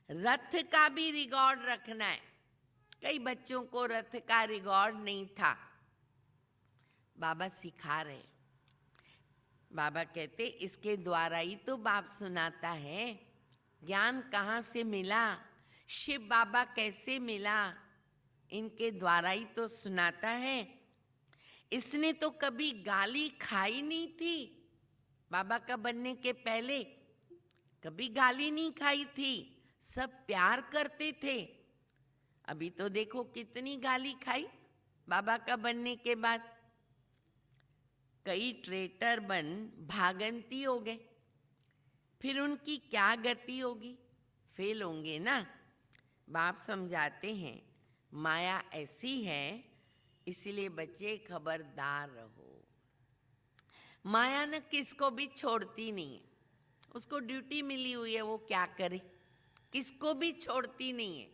रथ का भी रिकॉर्ड रखना है। कई बच्चों को रथ का रिकॉर्ड नहीं था, बाबा सिखा रहे। बाबा कहते इसके द्वारा ही तो बाप सुनाता है। ज्ञान कहाँ से मिला? शिव बाबा कैसे मिला? इनके द्वारा ही तो सुनाता है। इसने तो कभी गाली खाई नहीं थी। बाबा का बनने के पहले कभी गाली नहीं खाई थी, सब प्यार करते थे। अभी तो देखो कितनी गाली खाई बाबा का बनने के बाद। कई ट्रेटर बन भागंती हो गए, फिर उनकी क्या गति होगी? फेल होंगे ना। बाप समझाते हैं माया ऐसी है, इसलिए बच्चे खबरदार रहो। माया न किसको भी छोड़ती नहीं है, उसको ड्यूटी मिली हुई है, वो क्या करे, किसको भी छोड़ती नहीं है,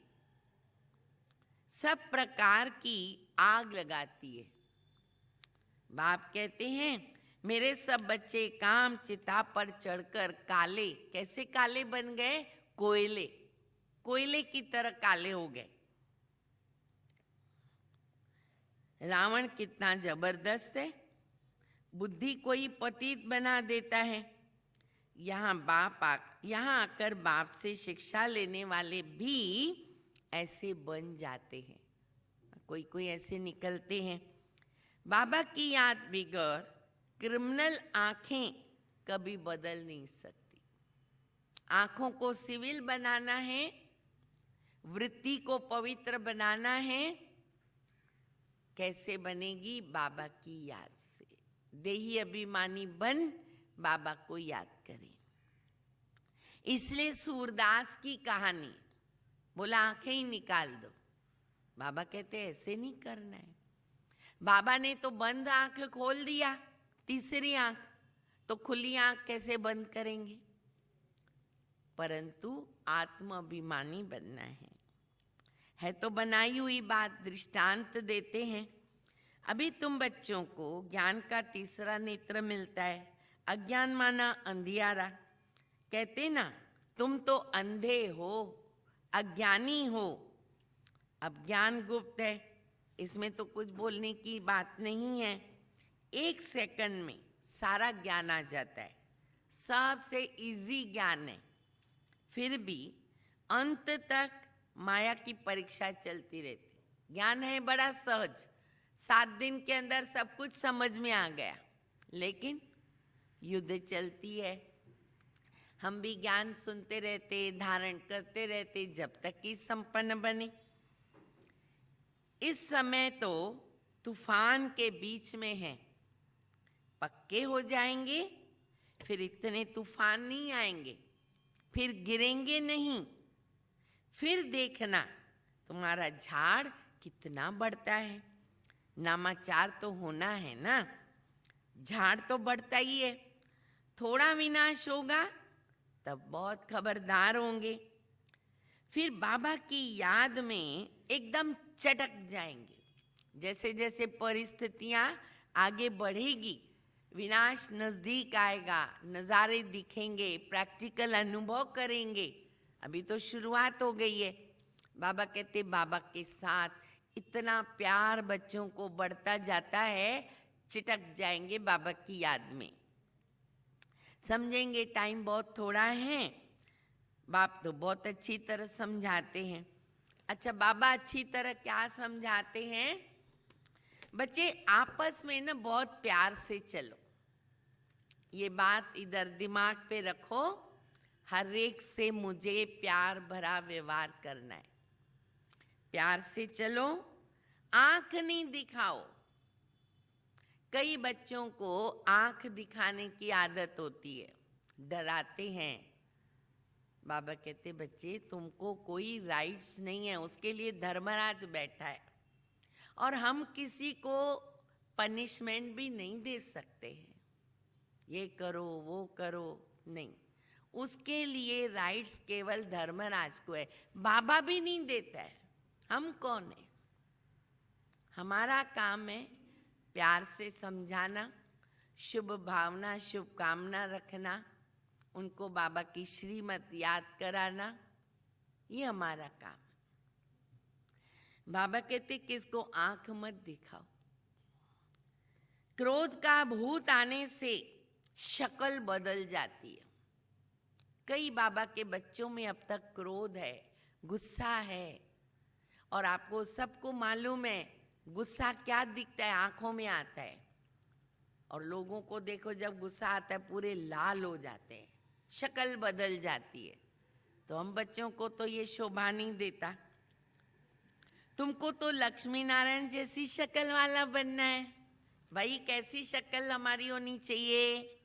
सब प्रकार की आग लगाती है। बाप कहते हैं मेरे सब बच्चे काम चिता पर चढ़कर काले, कैसे काले बन गए, कोयले, कोयले की तरह काले हो गए। रावण कितना जबरदस्त है, बुद्धि को ही पतित बना देता है। यहाँ आकर बाप से शिक्षा लेने वाले भी ऐसे बन जाते हैं, कोई कोई ऐसे निकलते हैं। बाबा की याद बिगड़ क्रिमिनल आंखें कभी बदल नहीं सकती। आंखों को सिविल बनाना है, वृत्ति को पवित्र बनाना है। कैसे बनेगी, बाबा की याद से। देही अभिमानी बन बाबा को याद करें। इसलिए सूरदास की कहानी, बोला आंखें ही निकाल दो, बाबा कहते ऐसे नहीं करना है। बाबा ने तो बंद आंख खोल दिया, तीसरी आंख, तो खुली आंख कैसे बंद करेंगे। परंतु आत्म अभिमानी बनना है तो बनाई हुई बात। दृष्टांत देते हैं, अभी तुम बच्चों को ज्ञान का तीसरा नेत्र मिलता है। अज्ञान माना अंधियारा, कहते ना तुम तो अंधे हो, अज्ञानी हो। अब ज्ञान गुप्त है, इसमें तो कुछ बोलने की बात नहीं है। 1 सेकंड में सारा ज्ञान आ जाता है, सबसे इजी ज्ञान है। फिर भी अंत तक माया की परीक्षा चलती रहती। ज्ञान है बड़ा सहज, 7 दिन के अंदर सब कुछ समझ में आ गया, लेकिन युद्ध चलती है। हम भी ज्ञान सुनते रहते, धारण करते रहते, जब तक कि संपन्न बने। इस समय तो तूफान के बीच में है, पक्के हो जाएंगे, फिर इतने तूफान नहीं आएंगे, फिर गिरेंगे नहीं। फिर देखना तुम्हारा झाड़ कितना बढ़ता है। नामाचार तो होना है ना, झाड़ तो बढ़ता ही है। थोड़ा विनाश होगा तब बहुत खबरदार होंगे। फिर बाबा की याद में एकदम चटक जाएंगे। जैसे जैसे परिस्थितियां आगे बढ़ेगी, विनाश नजदीक आएगा, नज़ारे दिखेंगे, प्रैक्टिकल अनुभव करेंगे। अभी तो शुरुआत हो गई है। बाबा कहते बाबा के साथ इतना प्यार बच्चों को बढ़ता जाता है, चिटक जाएंगे बाबा की याद में। समझेंगे टाइम बहुत थोड़ा है। बाप तो बहुत अच्छी तरह समझाते हैं। अच्छा, बाबा अच्छी तरह क्या समझाते हैं? बच्चे आपस में ना बहुत प्यार से चलो। ये बात इधर दिमाग पे रखो, हर एक से मुझे प्यार भरा व्यवहार करना है। प्यार से चलो, आंख नहीं दिखाओ। कई बच्चों को आंख दिखाने की आदत होती है, डराते हैं। बाबा कहते बच्चे तुमको कोई राइट्स नहीं है, उसके लिए धर्मराज बैठा है, और हम किसी को पनिशमेंट भी नहीं दे सकते हैं, ये करो वो करो, नहीं। उसके लिए राइट्स केवल धर्मराज को है, बाबा भी नहीं देता है। हम कौन है? हमारा काम है प्यार से समझाना, शुभ भावना शुभकामना रखना, उनको बाबा की श्रीमत याद कराना, ये हमारा काम। बाबा कहते किसको आंख मत दिखाओ। क्रोध का भूत आने से शक्ल बदल जाती है। कई बाबा के बच्चों में अब तक क्रोध है, गुस्सा है, और आपको सबको मालूम है गुस्सा क्या दिखता है, आंखों में आता है। और लोगों को देखो जब गुस्सा आता है पूरे लाल हो जाते हैं, शक्ल बदल जाती है। तो हम बच्चों को तो ये शोभा नहीं देता। तुमको तो लक्ष्मी नारायण जैसी शक्ल वाला बनना है। भाई कैसी शक्ल हमारी होनी चाहिए?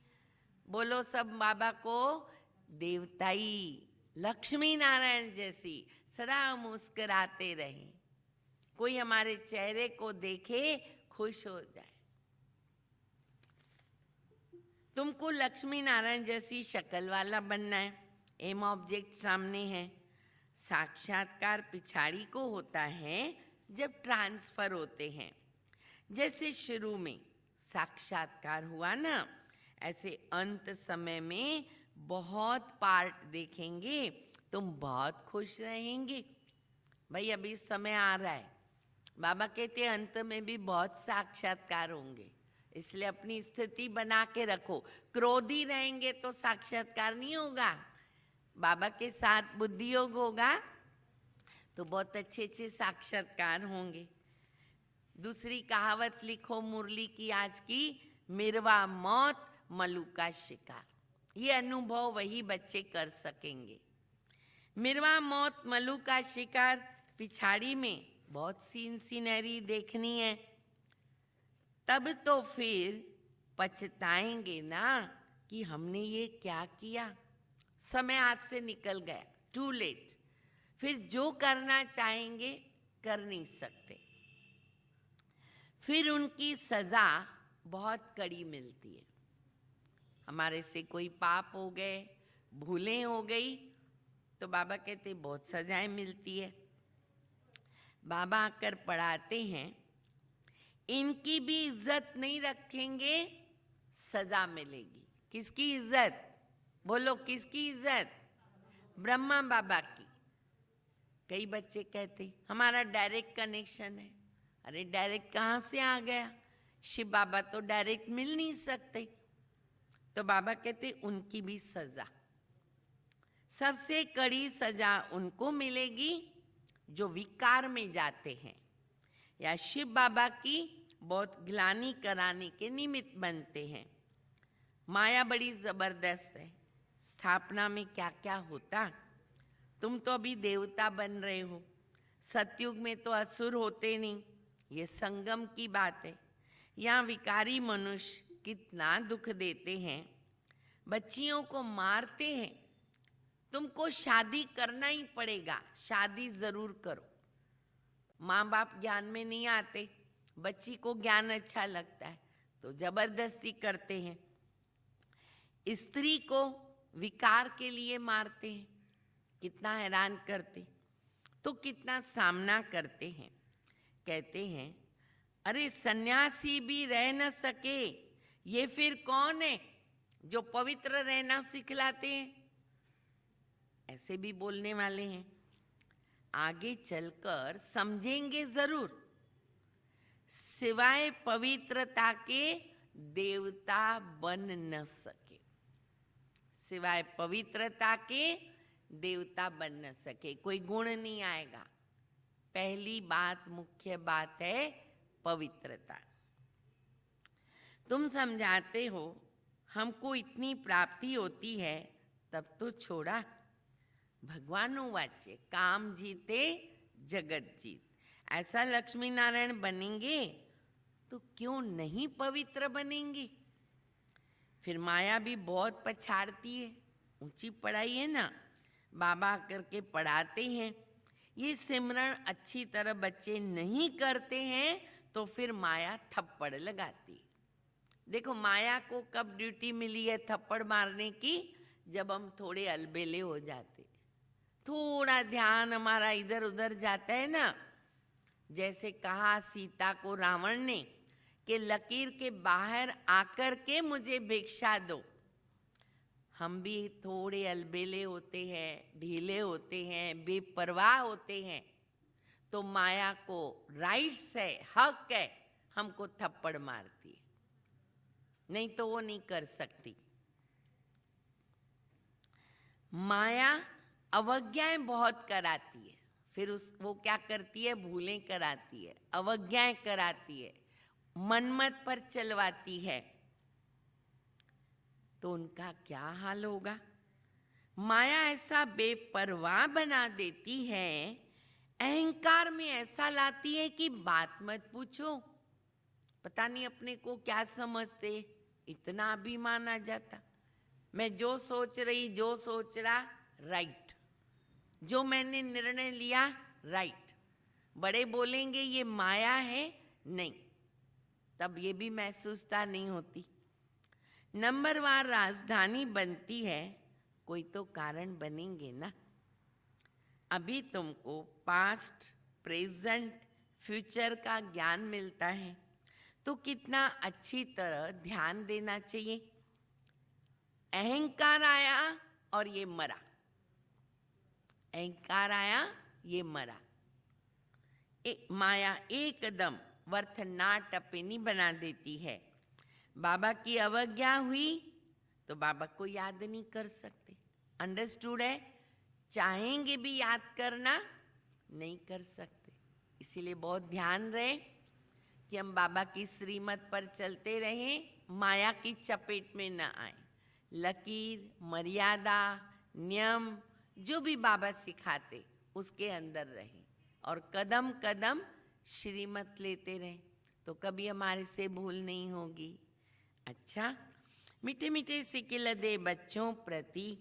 बोलो सब बाबा को, देवताई लक्ष्मी नारायण जैसी, सदा मुस्कुराते रहें, कोई हमारे चेहरे को देखे खुश हो जाए। तुमको लक्ष्मी नारायण जैसी शक्ल वाला बनना है, एम ऑब्जेक्ट सामने है। साक्षात्कार पिछाड़ी को होता है जब ट्रांसफर होते हैं। जैसे शुरू में साक्षात्कार हुआ ना, ऐसे अंत समय में बहुत पार्ट देखेंगे, तुम बहुत खुश रहेंगे। भाई अभी समय आ रहा है, बाबा कहते हैं अंत में भी बहुत साक्षात्कार होंगे, इसलिए अपनी स्थिति बना के रखो। क्रोधी रहेंगे तो साक्षात्कार नहीं होगा। बाबा के साथ बुद्धि योग होगा तो बहुत अच्छे अच्छे साक्षात्कार होंगे। दूसरी कहावत लिखो मुरली की आज की, मिरवा मौत मलू का शिकार। ये अनुभव वही बच्चे कर सकेंगे। मिरवा मौत मलू का शिकार पिछाड़ी में बहुत सीनरी देखनी है, तब तो फिर पछताएंगे ना कि हमने ये क्या किया। समय हाथ से निकल गया, टू लेट। फिर जो करना चाहेंगे कर नहीं सकते। फिर उनकी सजा बहुत कड़ी मिलती है। हमारे से कोई पाप हो गए, भूलें हो गई, तो बाबा कहते बहुत सजाएं मिलती है। बाबा आकर पढ़ाते हैं, इनकी भी इज्जत नहीं रखेंगे सजा मिलेगी। किसकी इज्जत? बोलो किसकी इज्जत? ब्रह्मा बाबा की। कई बच्चे कहते हमारा डायरेक्ट कनेक्शन है। अरे डायरेक्ट कहाँ से आ गया? शिव बाबा तो डायरेक्ट मिल नहीं सकते। तो बाबा कहते उनकी भी सजा, सबसे कड़ी सजा उनको मिलेगी जो विकार में जाते हैं या शिव बाबा की बहुत ग्लानि कराने के निमित्त बनते हैं। माया बड़ी जबरदस्त है। स्थापना में क्या क्या होता। तुम तो अभी देवता बन रहे हो, सतयुग में तो असुर होते नहीं। ये संगम की बात है। यहाँ विकारी मनुष्य कितना दुख देते हैं, बच्चियों को मारते हैं। तुमको शादी करना ही पड़ेगा, शादी जरूर करो। माँ बाप ज्ञान में नहीं आते, बच्ची को ज्ञान अच्छा लगता है तो जबरदस्ती करते हैं। स्त्री को विकार के लिए मारते हैं, कितना हैरान करते, तो कितना सामना करते हैं। कहते हैं अरे सन्यासी भी रह न सके, ये फिर कौन है जो पवित्र रहना सिखलाते हैं? ऐसे भी बोलने वाले हैं। आगे चलकर समझेंगे जरूर। सिवाय पवित्रता के देवता बन न सके, सिवाय पवित्रता के देवता बन न सके, कोई गुण नहीं आएगा। पहली बात, मुख्य बात है पवित्रता। तुम समझाते हो हमको इतनी प्राप्ति होती है, तब तो छोड़ा। भगवान वाच्य काम जीते जगत जीत। ऐसा लक्ष्मी नारायण बनेंगे तो क्यों नहीं पवित्र बनेंगे? फिर माया भी बहुत पछाड़ती है। ऊंची पढ़ाई है ना, बाबा करके पढ़ाते हैं। ये सिमरन अच्छी तरह बच्चे नहीं करते हैं तो फिर माया थप्पड़ लगाती। देखो माया को कब ड्यूटी मिली है थप्पड़ मारने की? जब हम थोड़े अलबेले हो जाते, थोड़ा ध्यान हमारा इधर उधर जाता है ना। जैसे कहा सीता को रावण ने कि लकीर के बाहर आकर के मुझे भिक्षा दो। हम भी थोड़े अलबेले होते हैं, ढीले होते हैं, बेपरवाह होते हैं, तो माया को राइट्स है, हक है, हमको थप्पड़ मारती है। नहीं तो वो नहीं कर सकती। माया अवज्ञाएं बहुत कराती है। फिर वो क्या करती है? भूलें कराती है, अवज्ञाएं कराती है, मनमत पर चलवाती है। तो उनका क्या हाल होगा? माया ऐसा बेपरवाह बना देती है, अहंकार में ऐसा लाती है कि बात मत पूछो। पता नहीं अपने को क्या समझते, इतना अभिमान आ जाता। मैं जो सोच रही, जो सोच रहा, राइट। जो मैंने निर्णय लिया राइट। बड़े बोलेंगे ये माया है, नहीं, तब ये भी महसूसता नहीं होती। नंबरवार राजधानी बनती है, कोई तो कारण बनेंगे ना। अभी तुमको पास्ट, प्रेजेंट, फ्यूचर का ज्ञान मिलता है तो कितना अच्छी तरह ध्यान देना चाहिए। अहंकार आया और ये मरा, अहंकार आया, ये मरा। माया एकदम वर्थ ना टपेनी बना देती है। बाबा की अवज्ञा हुई तो बाबा को याद नहीं कर सकते। अंडरस्टूड है? चाहेंगे भी याद करना, नहीं कर सकते। इसीलिए बहुत ध्यान रहे कि हम बाबा की श्रीमत पर चलते रहें, माया की चपेट में न आए। लकीर, मर्यादा, नियम जो भी बाबा सिखाते उसके अंदर रहें और कदम कदम श्रीमत लेते रहें, तो कभी हमारे से भूल नहीं होगी। अच्छा, मीठे मीठे सिकिल दे बच्चों प्रति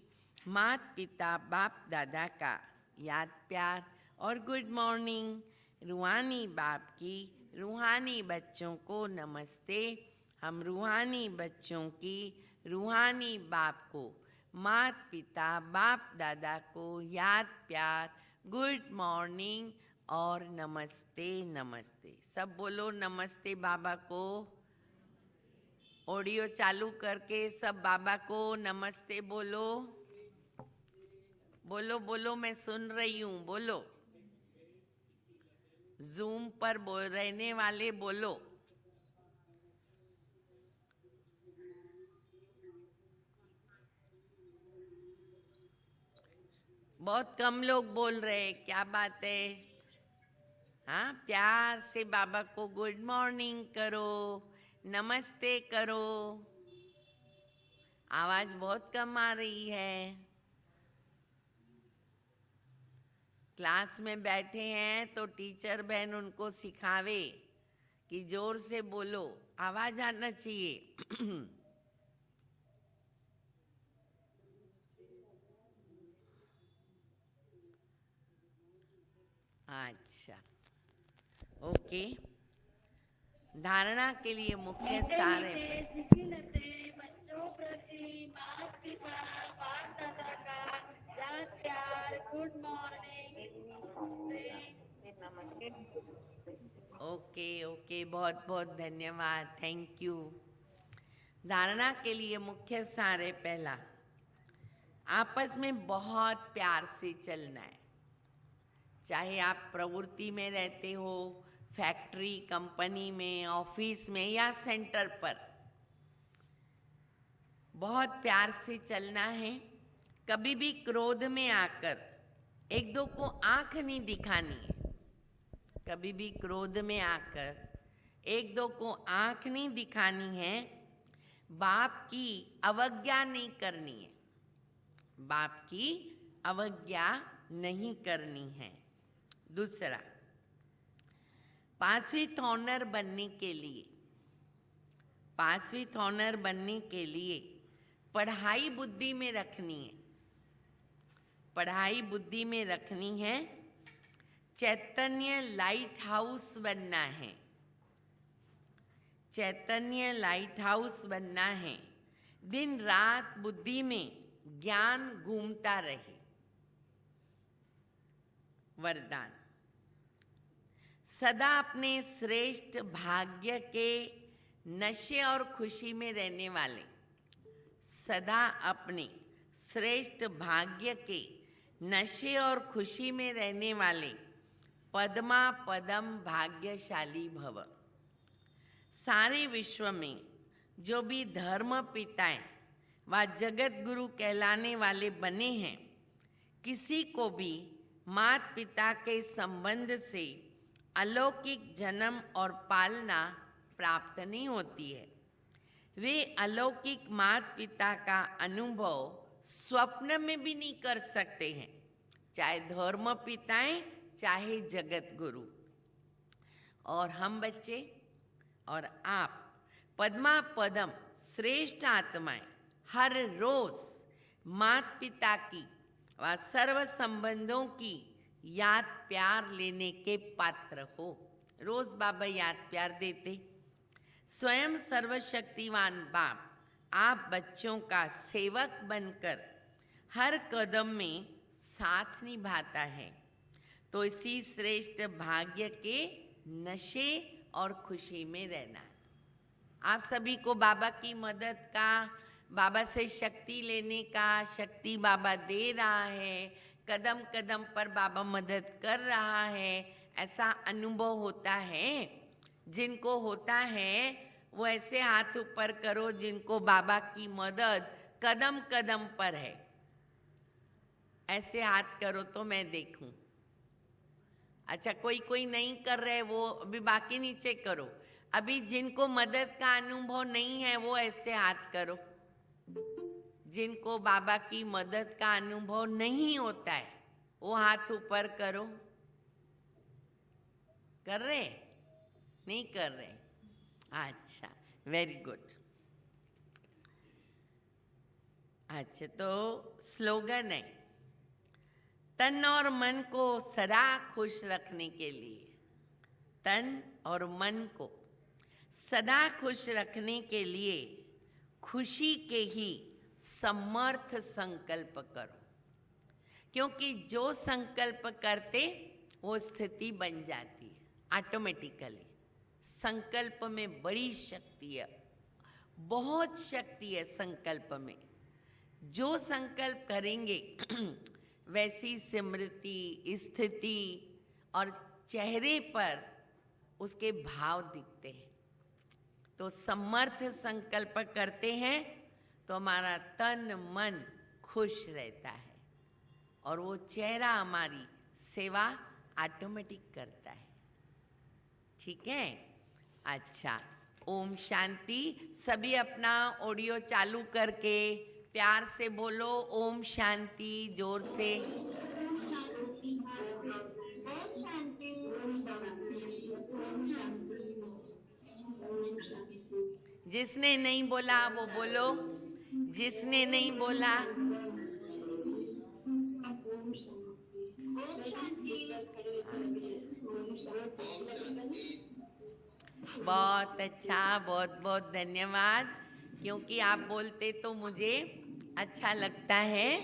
माता पिता बाप दादा का याद प्यार और गुड मॉर्निंग। रूहानी बाप की रूहानी बच्चों को नमस्ते। हम रूहानी बच्चों की रूहानी बाप को, माता पिता बाप दादा को याद प्यार, गुड मॉर्निंग और नमस्ते। नमस्ते सब बोलो, नमस्ते बाबा को। ऑडियो चालू करके सब बाबा को नमस्ते बोलो। बोलो बोलो, मैं सुन रही हूँ, बोलो। जूम पर रहने वाले बोलो। बहुत कम लोग बोल रहे हैं, क्या बात है? हाँ, प्यार से बाबा को गुड मॉर्निंग करो, नमस्ते करो। आवाज बहुत कम आ रही है। क्लास में बैठे हैं तो टीचर बहन उनको सिखावे कि जोर से बोलो, आवाज आना चाहिए। अच्छा, ओके। धारणा के लिए मुख्य सार है। बच्चों प्रति माता पिता बाप दादा का याद प्यार, गुड मॉर्निंग। ओके ओके, बहुत बहुत धन्यवाद, थैंक यू। धारणा के लिए मुख्य सार है पहला, आपस में बहुत प्यार से चलना है। चाहे आप प्रवृत्ति में रहते हो, फैक्ट्री, कंपनी में, ऑफिस में या सेंटर पर, बहुत प्यार से चलना है। कभी भी क्रोध में आकर एक दो को आंख नहीं दिखानी है। कभी भी क्रोध में आकर एक दो को आंख नहीं दिखानी है। बाप की अवज्ञा नहीं करनी है। बाप की अवज्ञा नहीं करनी है। दूसरा, पांचवी ऑनर बनने के लिए, पांचवी ऑनर बनने के लिए पढ़ाई बुद्धि में रखनी है। पढ़ाई बुद्धि में रखनी है। चैतन्य लाइट हाउस बनना है। चैतन्य लाइट हाउस बनना है। दिन रात बुद्धि में ज्ञान घूमता रहे। वरदान, सदा अपने श्रेष्ठ भाग्य के नशे और खुशी में रहने वाले, सदा अपने श्रेष्ठ भाग्य के नशे और खुशी में रहने वाले पद्मा पदम भाग्यशाली भव। सारे विश्व में जो भी धर्म पिताएं व जगत गुरु कहलाने वाले बने हैं, किसी को भी माता पिता के संबंध से अलौकिक जन्म और पालना प्राप्त नहीं होती है। वे अलौकिक माता पिता का अनुभव स्वप्न में भी नहीं कर सकते हैं, चाहे धर्म पिताएं चाहे जगत गुरु। और हम बच्चे और आप पद्मा पदम श्रेष्ठ आत्माएं हर रोज माता पिता की व सर्व संबंधों की याद प्यार लेने के पात्र हो। रोज बाबा याद प्यार देते। स्वयं सर्वशक्तिवान बाप आप बच्चों का सेवक बनकर हर कदम में साथ निभाता है, तो इसी श्रेष्ठ भाग्य के नशे और खुशी में रहना। आप सभी को बाबा की मदद का, बाबा से शक्ति लेने का, शक्ति बाबा दे रहा है, कदम कदम पर बाबा मदद कर रहा है, ऐसा अनुभव होता है। जिनको होता है वो ऐसे हाथ ऊपर करो जिनको बाबा की मदद कदम कदम पर है। ऐसे हाथ करो तो मैं देखूं। अच्छा, कोई कोई नहीं कर रहे, वो अभी बाकी नीचे करो। अभी जिनको मदद का अनुभव नहीं है वो ऐसे हाथ करो। जिनको बाबा की मदद का अनुभव नहीं होता है वो हाथ ऊपर करो। कर रहे? नहीं कर रहे? अच्छा, वेरी गुड। अच्छा, तो स्लोगन है, तन और मन को सदा खुश रखने के लिए, तन और मन को सदा खुश रखने के लिए खुशी के ही समर्थ संकल्प करो। क्योंकि जो संकल्प करते वो स्थिति बन जाती है ऑटोमेटिकली। संकल्प में बड़ी शक्ति है, बहुत शक्ति है संकल्प में। जो संकल्प करेंगे वैसी स्मृति, स्थिति और चेहरे पर उसके भाव दिखते हैं। तो समर्थ संकल्प करते हैं तो हमारा तन मन खुश रहता है और वो चेहरा हमारी सेवा ऑटोमेटिक करता है। ठीक है? अच्छा, ओम शांति। सभी अपना ऑडियो चालू करके प्यार से बोलो ओम शांति, जोर से। जिसने नहीं बोला वो बोलो, जिसने नहीं बोला। बहुत अच्छा, बहुत बहुत धन्यवाद। क्योंकि आप बोलते तो मुझे अच्छा लगता है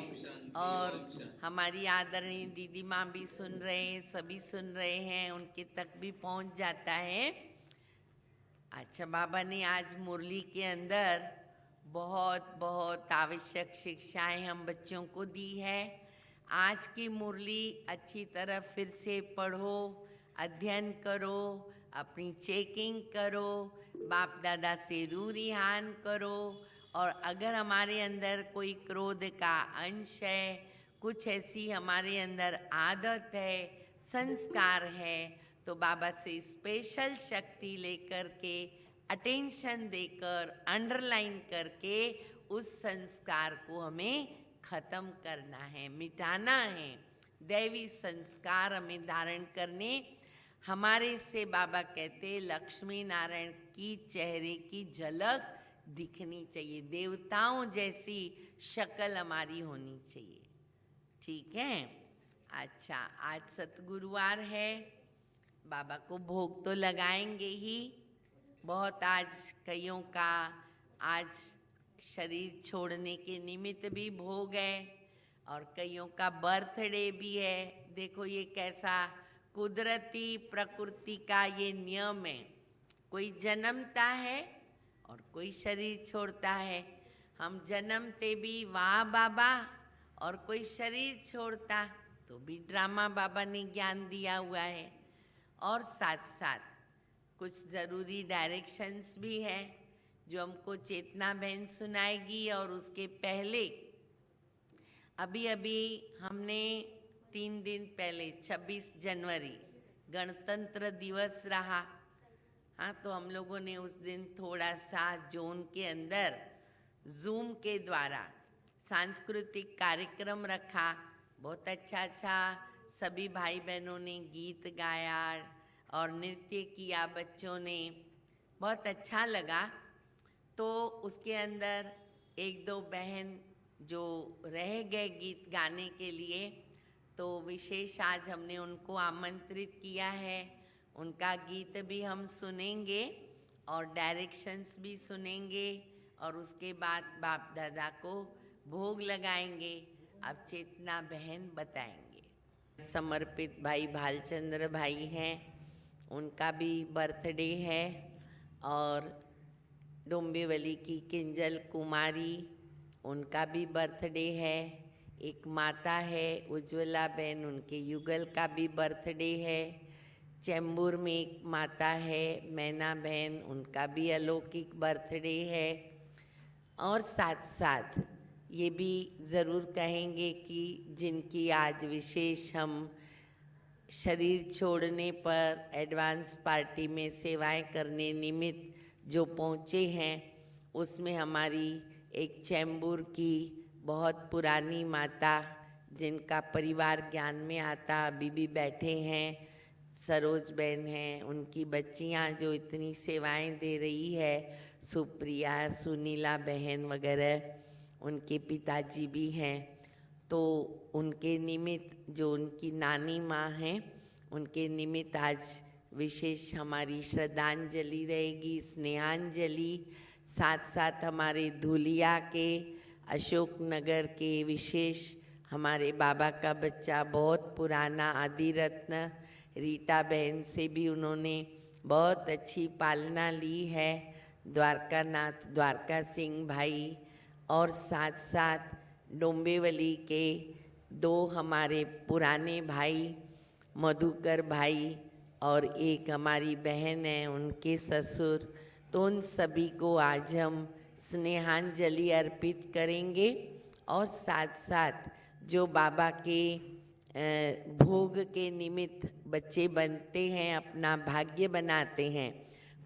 और हमारी आदरणीय दीदी माँ भी सुन रहे हैं, सभी सुन रहे हैं, उनके तक भी पहुँच जाता है। अच्छा, बाबा ने आज मुरली के अंदर बहुत बहुत आवश्यक शिक्षाएं हम बच्चों को दी है। आज की मुरली अच्छी तरह फिर से पढ़ो, अध्ययन करो, अपनी चेकिंग करो, बाप दादा से रूरिहान करो। और अगर हमारे अंदर कोई क्रोध का अंश है, कुछ ऐसी हमारे अंदर आदत है, संस्कार है, तो बाबा से स्पेशल शक्ति लेकर के, अटेंशन देकर, अंडरलाइन करके उस संस्कार को हमें खत्म करना है, मिटाना है। दैवी संस्कार हमें धारण करने। हमारे से बाबा कहते लक्ष्मी नारायण की चेहरे की झलक दिखनी चाहिए, देवताओं जैसी शक्ल हमारी होनी चाहिए। ठीक है? अच्छा, आज सतगुरुवार है, बाबा को भोग तो लगाएंगे ही। बहुत आज कईयों का आज शरीर छोड़ने के निमित्त भी भोग है और कईयों का बर्थडे भी है। देखो ये कैसा कुदरती प्रकृति का ये नियम है। कोई जन्मता है और कोई शरीर छोड़ता है। हम जन्मते भी वाह बाबा और कोई शरीर छोड़ता तो भी ड्रामा बाबा ने ज्ञान दिया हुआ है। और साथ साथ कुछ ज़रूरी डायरेक्शंस भी है जो हमको चेतना बहन सुनाएगी। और उसके पहले अभी अभी हमने 3 दिन पहले 26 जनवरी गणतंत्र दिवस रहा। हाँ, तो हम लोगों ने उस दिन थोड़ा सा जोन के अंदर जूम के द्वारा सांस्कृतिक कार्यक्रम रखा। बहुत अच्छा सभी भाई बहनों ने गीत गाया और नृत्य किया, बच्चों ने, बहुत अच्छा लगा। तो उसके अंदर 1-2 बहन जो रह गए गीत गाने के लिए, तो विशेष आज हमने उनको आमंत्रित किया है। उनका गीत भी हम सुनेंगे और डायरेक्शंस भी सुनेंगे और उसके बाद बाप दादा को भोग लगाएंगे। अब चेतना बहन बताएंगे। समर्पित भाई भालचंद्र भाई हैं, उनका भी बर्थडे है। और डोंबिवली की किंजल कुमारी, उनका भी बर्थडे है। एक माता है उज्ज्वला बहन, उनके युगल का भी बर्थडे है। चैम्बूर में एक माता है मैना बहन, उनका भी अलौकिक बर्थडे है। और साथ साथ ये भी ज़रूर कहेंगे कि जिनकी आज विशेष हम शरीर छोड़ने पर एडवांस पार्टी में सेवाएं करने निमित्त जो पहुँचे हैं, उसमें हमारी एक चैम्बूर की बहुत पुरानी माता, जिनका परिवार ज्ञान में आता अभी भी बैठे हैं, सरोज बहन हैं। उनकी बच्चियां जो इतनी सेवाएं दे रही है, सुप्रिया, सुनीला बहन वगैरह, उनके पिताजी भी हैं। तो उनके निमित्त जो उनकी नानी माँ हैं, उनके निमित्त आज विशेष हमारी श्रद्धांजलि रहेगी, स्नेहांजलि। साथ साथ हमारे धुलिया के, अशोक नगर के विशेष हमारे बाबा का बच्चा, बहुत पुराना आदि रत्न रीटा बहन से भी उन्होंने बहुत अच्छी पालना ली है, द्वारकानाथ द्वारका सिंह भाई। और साथ साथ डोंबिवली के दो हमारे पुराने भाई, मधुकर भाई और एक हमारी बहन है, उनके ससुर। तो उन सभी को आज हम स्नेहांजलि अर्पित करेंगे। और साथ साथ जो बाबा के भोग के निमित्त बच्चे बनते हैं, अपना भाग्य बनाते हैं,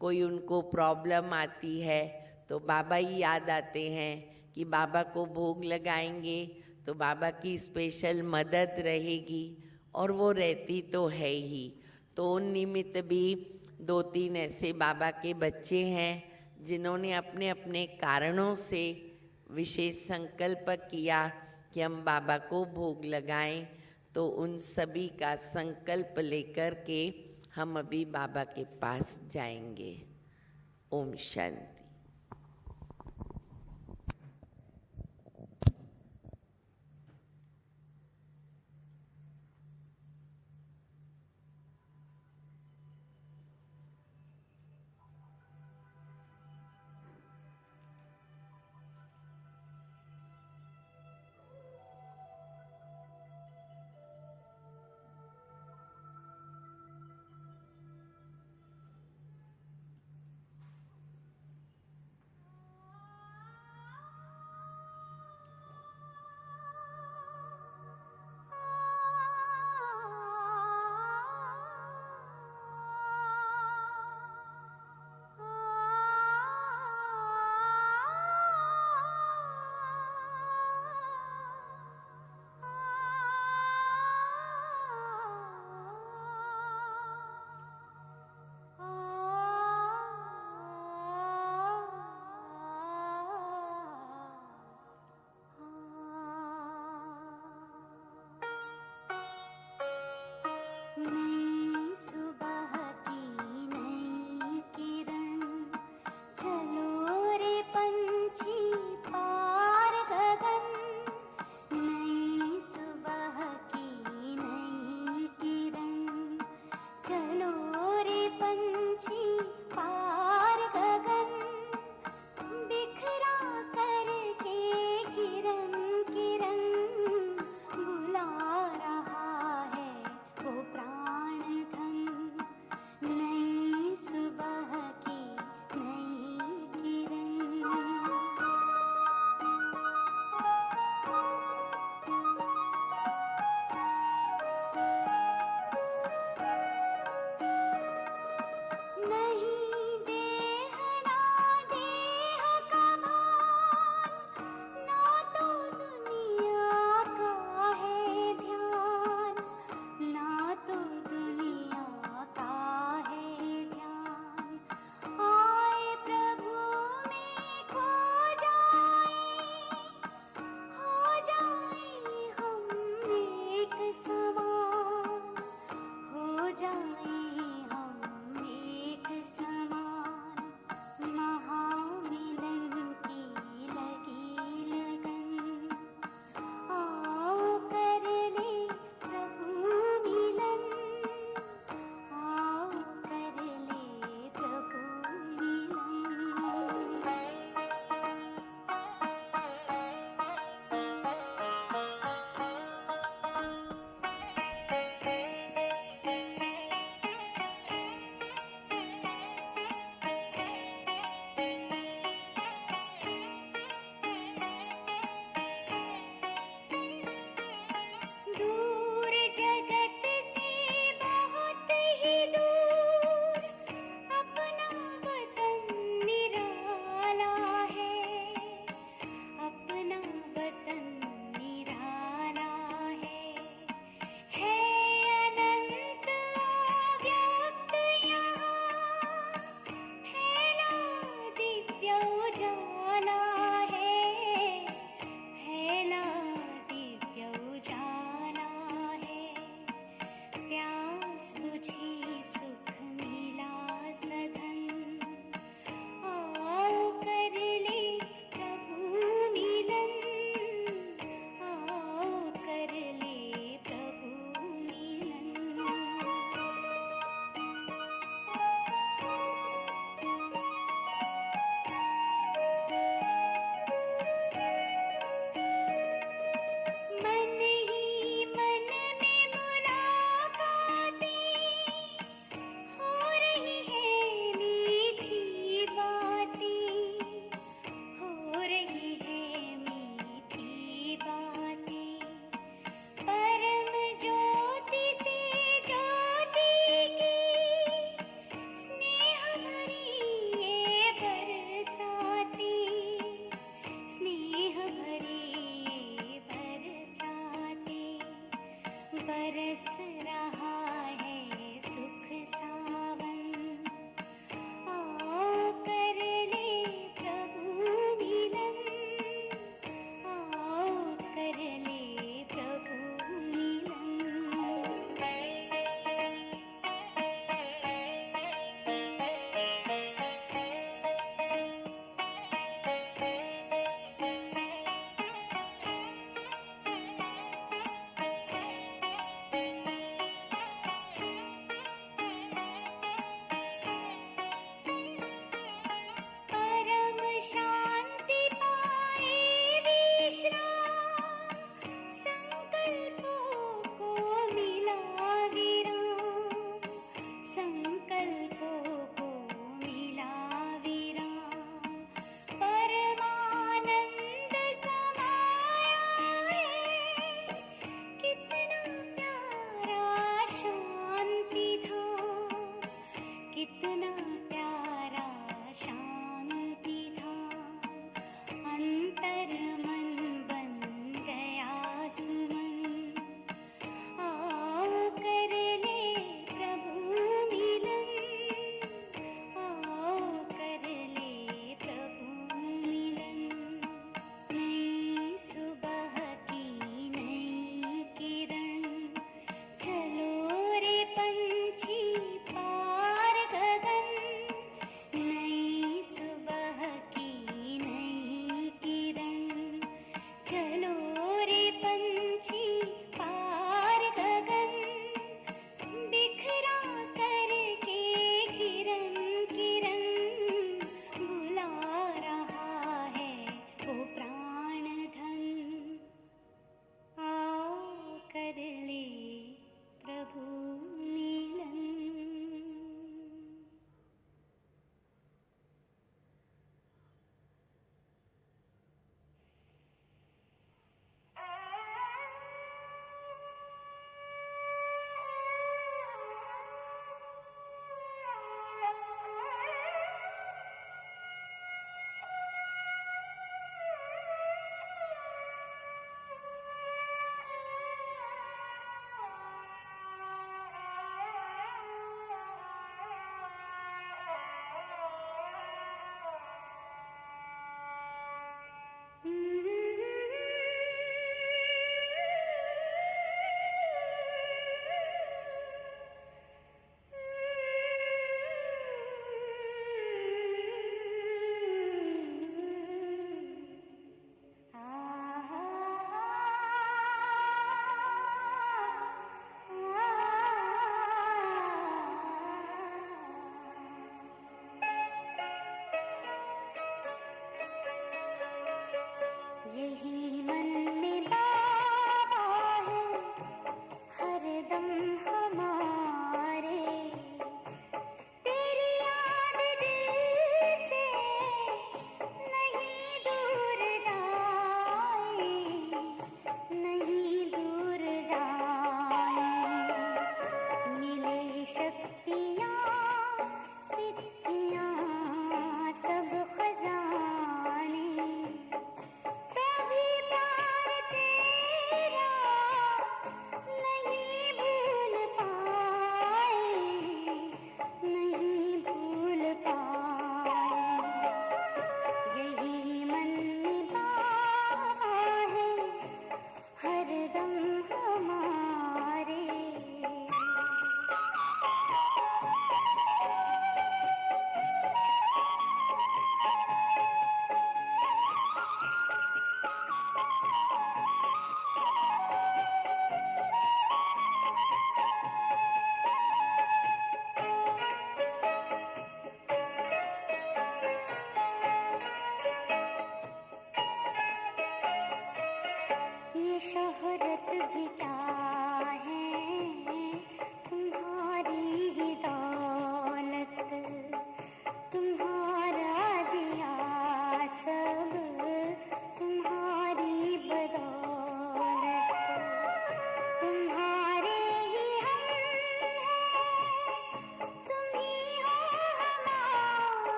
कोई उनको प्रॉब्लम आती है तो बाबा ही याद आते हैं कि बाबा को भोग लगाएंगे तो बाबा की स्पेशल मदद रहेगी, और वो रहती तो है ही। तो उन निमित्त भी 2-3 ऐसे बाबा के बच्चे हैं जिन्होंने अपने अपने कारणों से विशेष संकल्प किया कि हम बाबा को भोग लगाएं। तो उन सभी का संकल्प लेकर के हम अभी बाबा के पास जाएंगे। ओम शांति।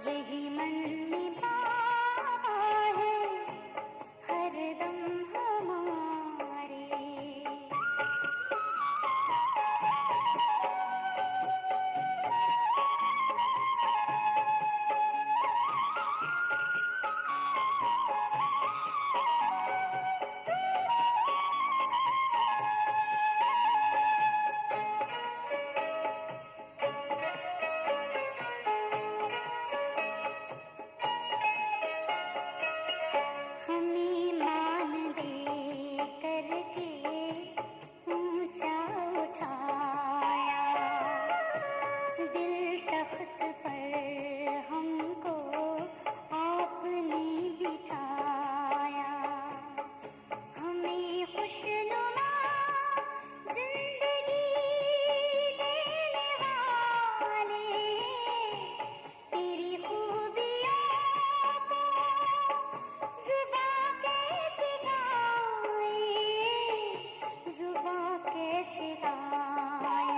यही मन में बाबा है हरदम हमारे। हमें मान दे करके ऊंचा उठाया, दिल तख्त पर हमको आपने बिठाया। हमें खुशनुमा जिंदगी देने वाले, तेरी खूबियों को जुबां कैसे गाए, जुबां कैसे गाए।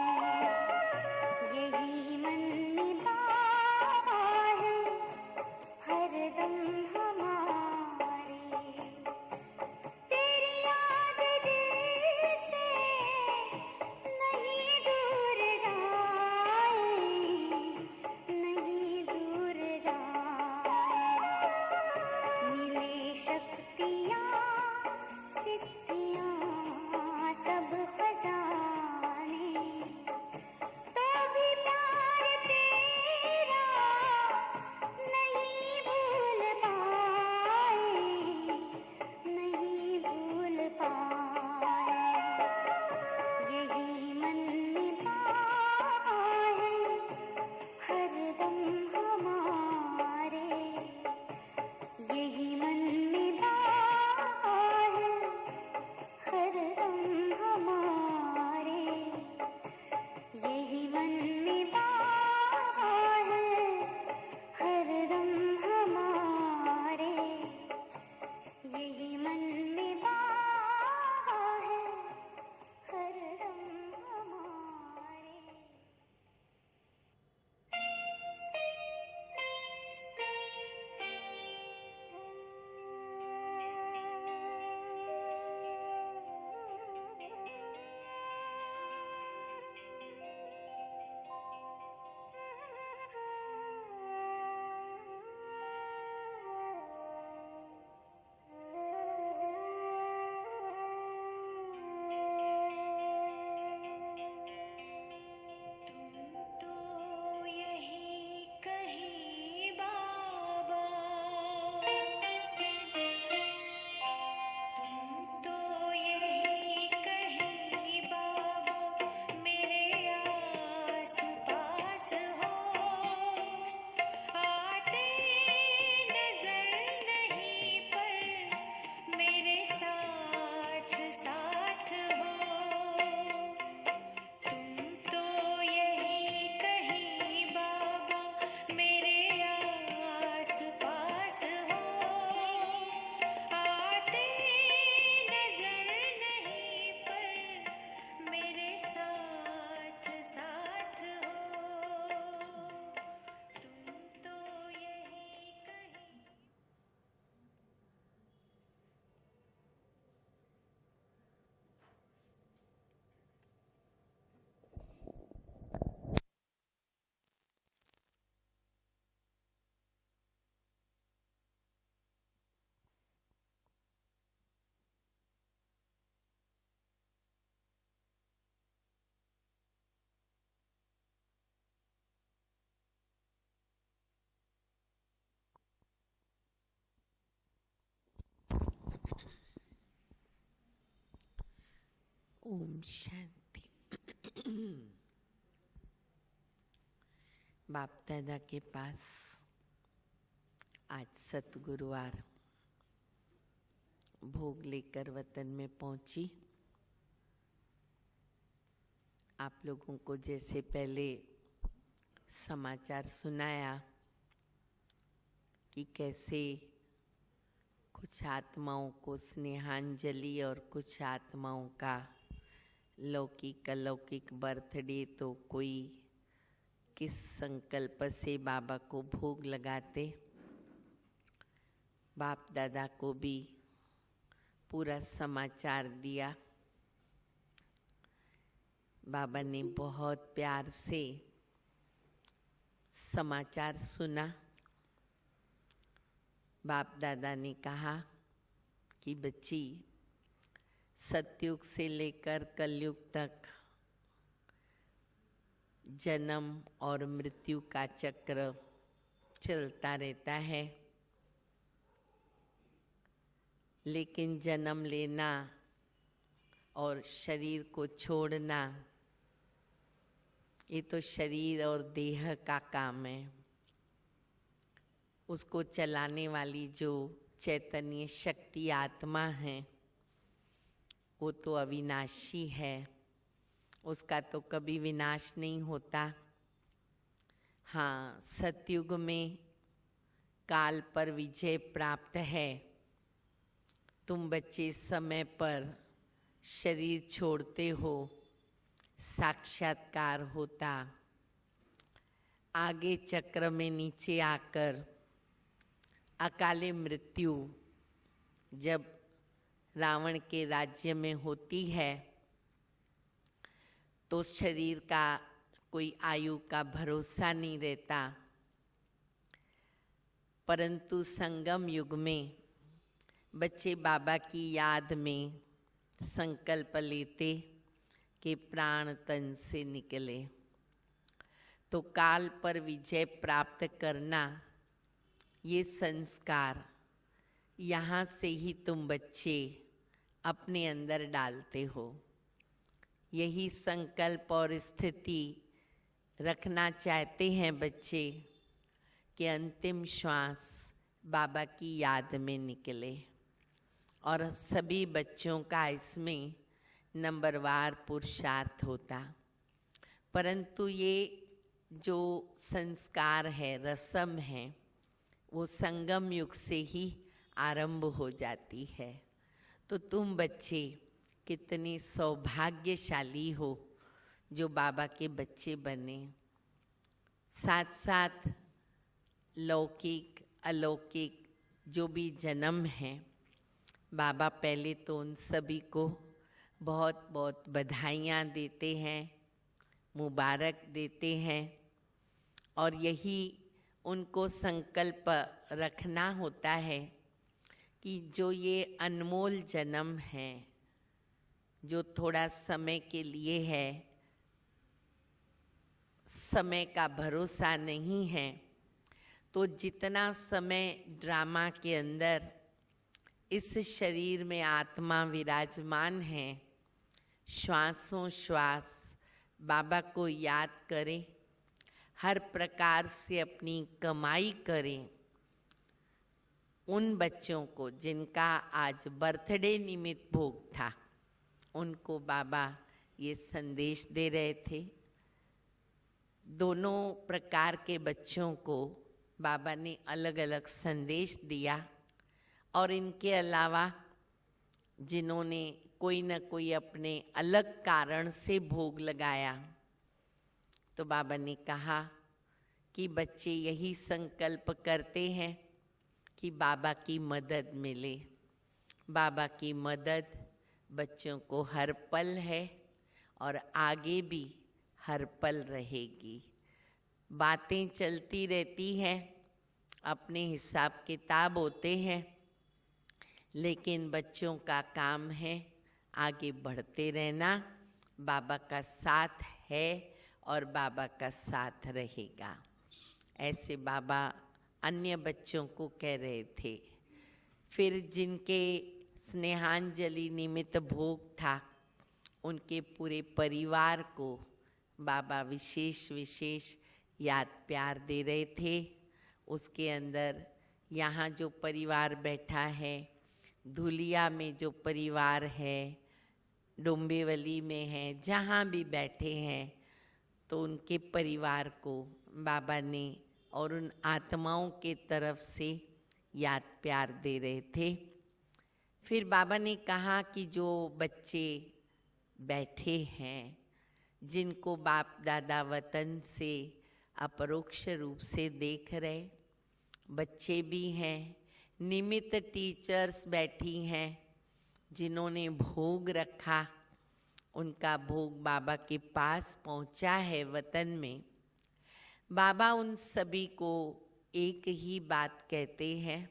यही मन में बाबा है हरदम हमारे। तेरी याद दिल से नहीं दूर जाए, नहीं दूर जाए। मिले शक्तियाँ सिद्धियाँ सब खजाने, तो भी प्यार तेरा नहीं भूल पाए, नहीं भूल पाए। यही मन में बाबा है हरदम हमारे। यही मन में बाबा है हरदम हमारे। यही मन में बाबा है हरदम हमारे। यही मन में बाबा है हरदम हमारे। तो यही कहीं बाबा, तुम तो यही कहीं बाबा, मेरे आस पास हो। आते नजर नहीं पर मेरे साथ साथ हो। तुम तो यही कहीं बाबा, मेरे आस पास हो। आते नजर नहीं पर मेरे साथ साथ हो। तुम तो यही कहीं। ओम शांति। बाप दादा के पास आज सतगुरुवार भोग लेकर वतन में पहुंची। आप लोगों को जैसे पहले समाचार सुनाया कि कैसे कुछ आत्माओं को स्नेहांजलि और कुछ आत्माओं का लौकिक अलौकिक बर्थडे तो कोई किस संकल्प से बाबा को भोग लगाते। बाप दादा को भी पूरा समाचार दिया। बाबा ने बहुत प्यार से समाचार सुना। बाप दादा ने कहा कि बच्ची, सतयुग से लेकर कलयुग तक जन्म और मृत्यु का चक्र चलता रहता है, लेकिन जन्म लेना और शरीर को छोड़ना ये तो शरीर और देह का काम है। उसको चलाने वाली जो चैतन्य शक्ति आत्मा है वो तो अविनाशी है, उसका तो कभी विनाश नहीं होता। हाँ, सतयुग में काल पर विजय प्राप्त है। तुम बच्चे समय पर शरीर छोड़ते हो, साक्षात्कार होता। आगे चक्र में नीचे आकर अकाले मृत्यु जब रावण के राज्य में होती है तो शरीर का कोई आयु का भरोसा नहीं रहता। परंतु संगम युग में बच्चे बाबा की याद में संकल्प लेते कि प्राण तन से निकले, तो काल पर विजय प्राप्त करना ये संस्कार यहाँ से ही तुम बच्चे अपने अंदर डालते हो। यही संकल्प और स्थिति रखना चाहते हैं बच्चे कि अंतिम श्वास बाबा की याद में निकले। और सभी बच्चों का इसमें नंबरवार पुरुषार्थ होता। परंतु ये जो संस्कार है, रस्म है, वो संगम युग से ही आरंभ हो जाती है। तो तुम बच्चे कितने सौभाग्यशाली हो जो बाबा के बच्चे बने। साथ साथ लौकिक अलौकिक जो भी जन्म है, बाबा पहले तो उन सभी को बहुत बहुत बधाइयाँ देते हैं, मुबारक देते हैं। और यही उनको संकल्प रखना होता है कि जो ये अनमोल जन्म है, जो थोड़ा समय के लिए है, समय का भरोसा नहीं है, तो जितना समय ड्रामा के अंदर इस शरीर में आत्मा विराजमान है, श्वासों श्वास बाबा को याद करें, हर प्रकार से अपनी कमाई करें। उन बच्चों को जिनका आज बर्थडे निमित्त भोग था, उनको बाबा ये संदेश दे रहे थे। दोनों प्रकार के बच्चों को बाबा ने अलग अलग संदेश दिया। और इनके अलावा जिन्होंने कोई न कोई अपने अलग कारण से भोग लगाया, तो बाबा ने कहा कि बच्चे यही संकल्प करते हैं कि बाबा की मदद मिले। बाबा की मदद बच्चों को हर पल है और आगे भी हर पल रहेगी। बातें चलती रहती हैं, अपने हिसाब किताब होते हैं, लेकिन बच्चों का काम है आगे बढ़ते रहना। बाबा का साथ है और बाबा का साथ रहेगा। ऐसे बाबा अन्य बच्चों को कह रहे थे। फिर जिनके स्नेहांजलि निमित्त भोग था, उनके पूरे परिवार को बाबा विशेष विशेष याद प्यार दे रहे थे। उसके अंदर यहाँ जो परिवार बैठा है, धुलिया में जो परिवार है, डोंबिवली में है, जहाँ भी बैठे हैं, तो उनके परिवार को बाबा ने और उन आत्माओं के तरफ से याद प्यार दे रहे थे। फिर बाबा ने कहा कि जो बच्चे बैठे हैं, जिनको बाप दादा वतन से अपरोक्ष रूप से देख रहे, बच्चे भी हैं, निमित्त टीचर्स बैठी हैं जिन्होंने भोग रखा, उनका भोग बाबा के पास पहुंचा है वतन में। बाबा उन सभी को एक ही बात कहते हैं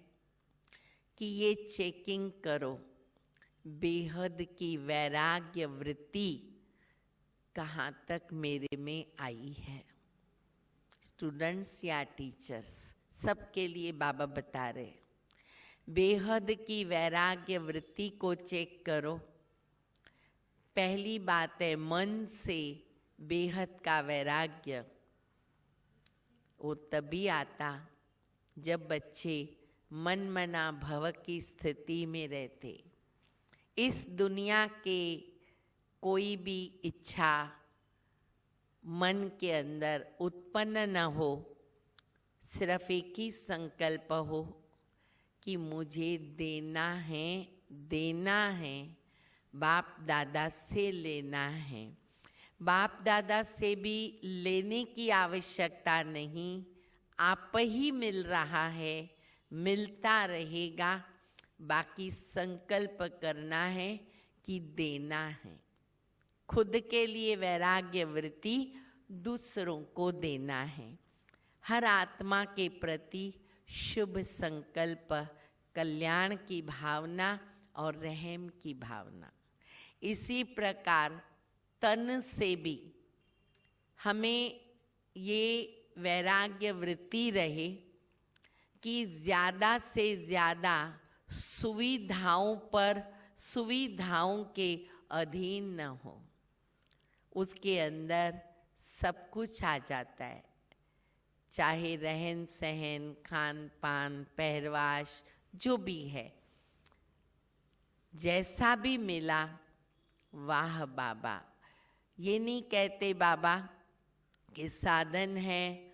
कि ये चेकिंग करो, बेहद की वैराग्य वृत्ति कहाँ तक मेरे में आई है। स्टूडेंट्स या टीचर्स सबके लिए बाबा बता रहे, बेहद की वैराग्य वृत्ति को चेक करो। पहली बात है, मन से बेहद का वैराग्य वो तभी आता जब बच्चे मन मना भव की स्थिति में रहते। इस दुनिया के कोई भी इच्छा मन के अंदर उत्पन्न न हो, सिर्फ एक ही संकल्प हो कि मुझे देना है, बाप दादा से लेना है। बाप दादा से भी लेने की आवश्यकता नहीं, आप ही मिल रहा है, मिलता रहेगा। बाकी संकल्प करना है कि देना है। खुद के लिए वैराग्य वृत्ति, दूसरों को देना है। हर आत्मा के प्रति शुभ संकल्प, कल्याण की भावना और रहम की भावना। इसी प्रकार तन से भी हमें ये वैराग्य वृत्ति रहे कि ज़्यादा से ज़्यादा सुविधाओं के अधीन न हो। उसके अंदर सब कुछ आ जाता है, चाहे रहन सहन, खान पान, पहरवाश, जो भी है, जैसा भी मिला वाह बाबा। ये नहीं कहते बाबा कि साधन है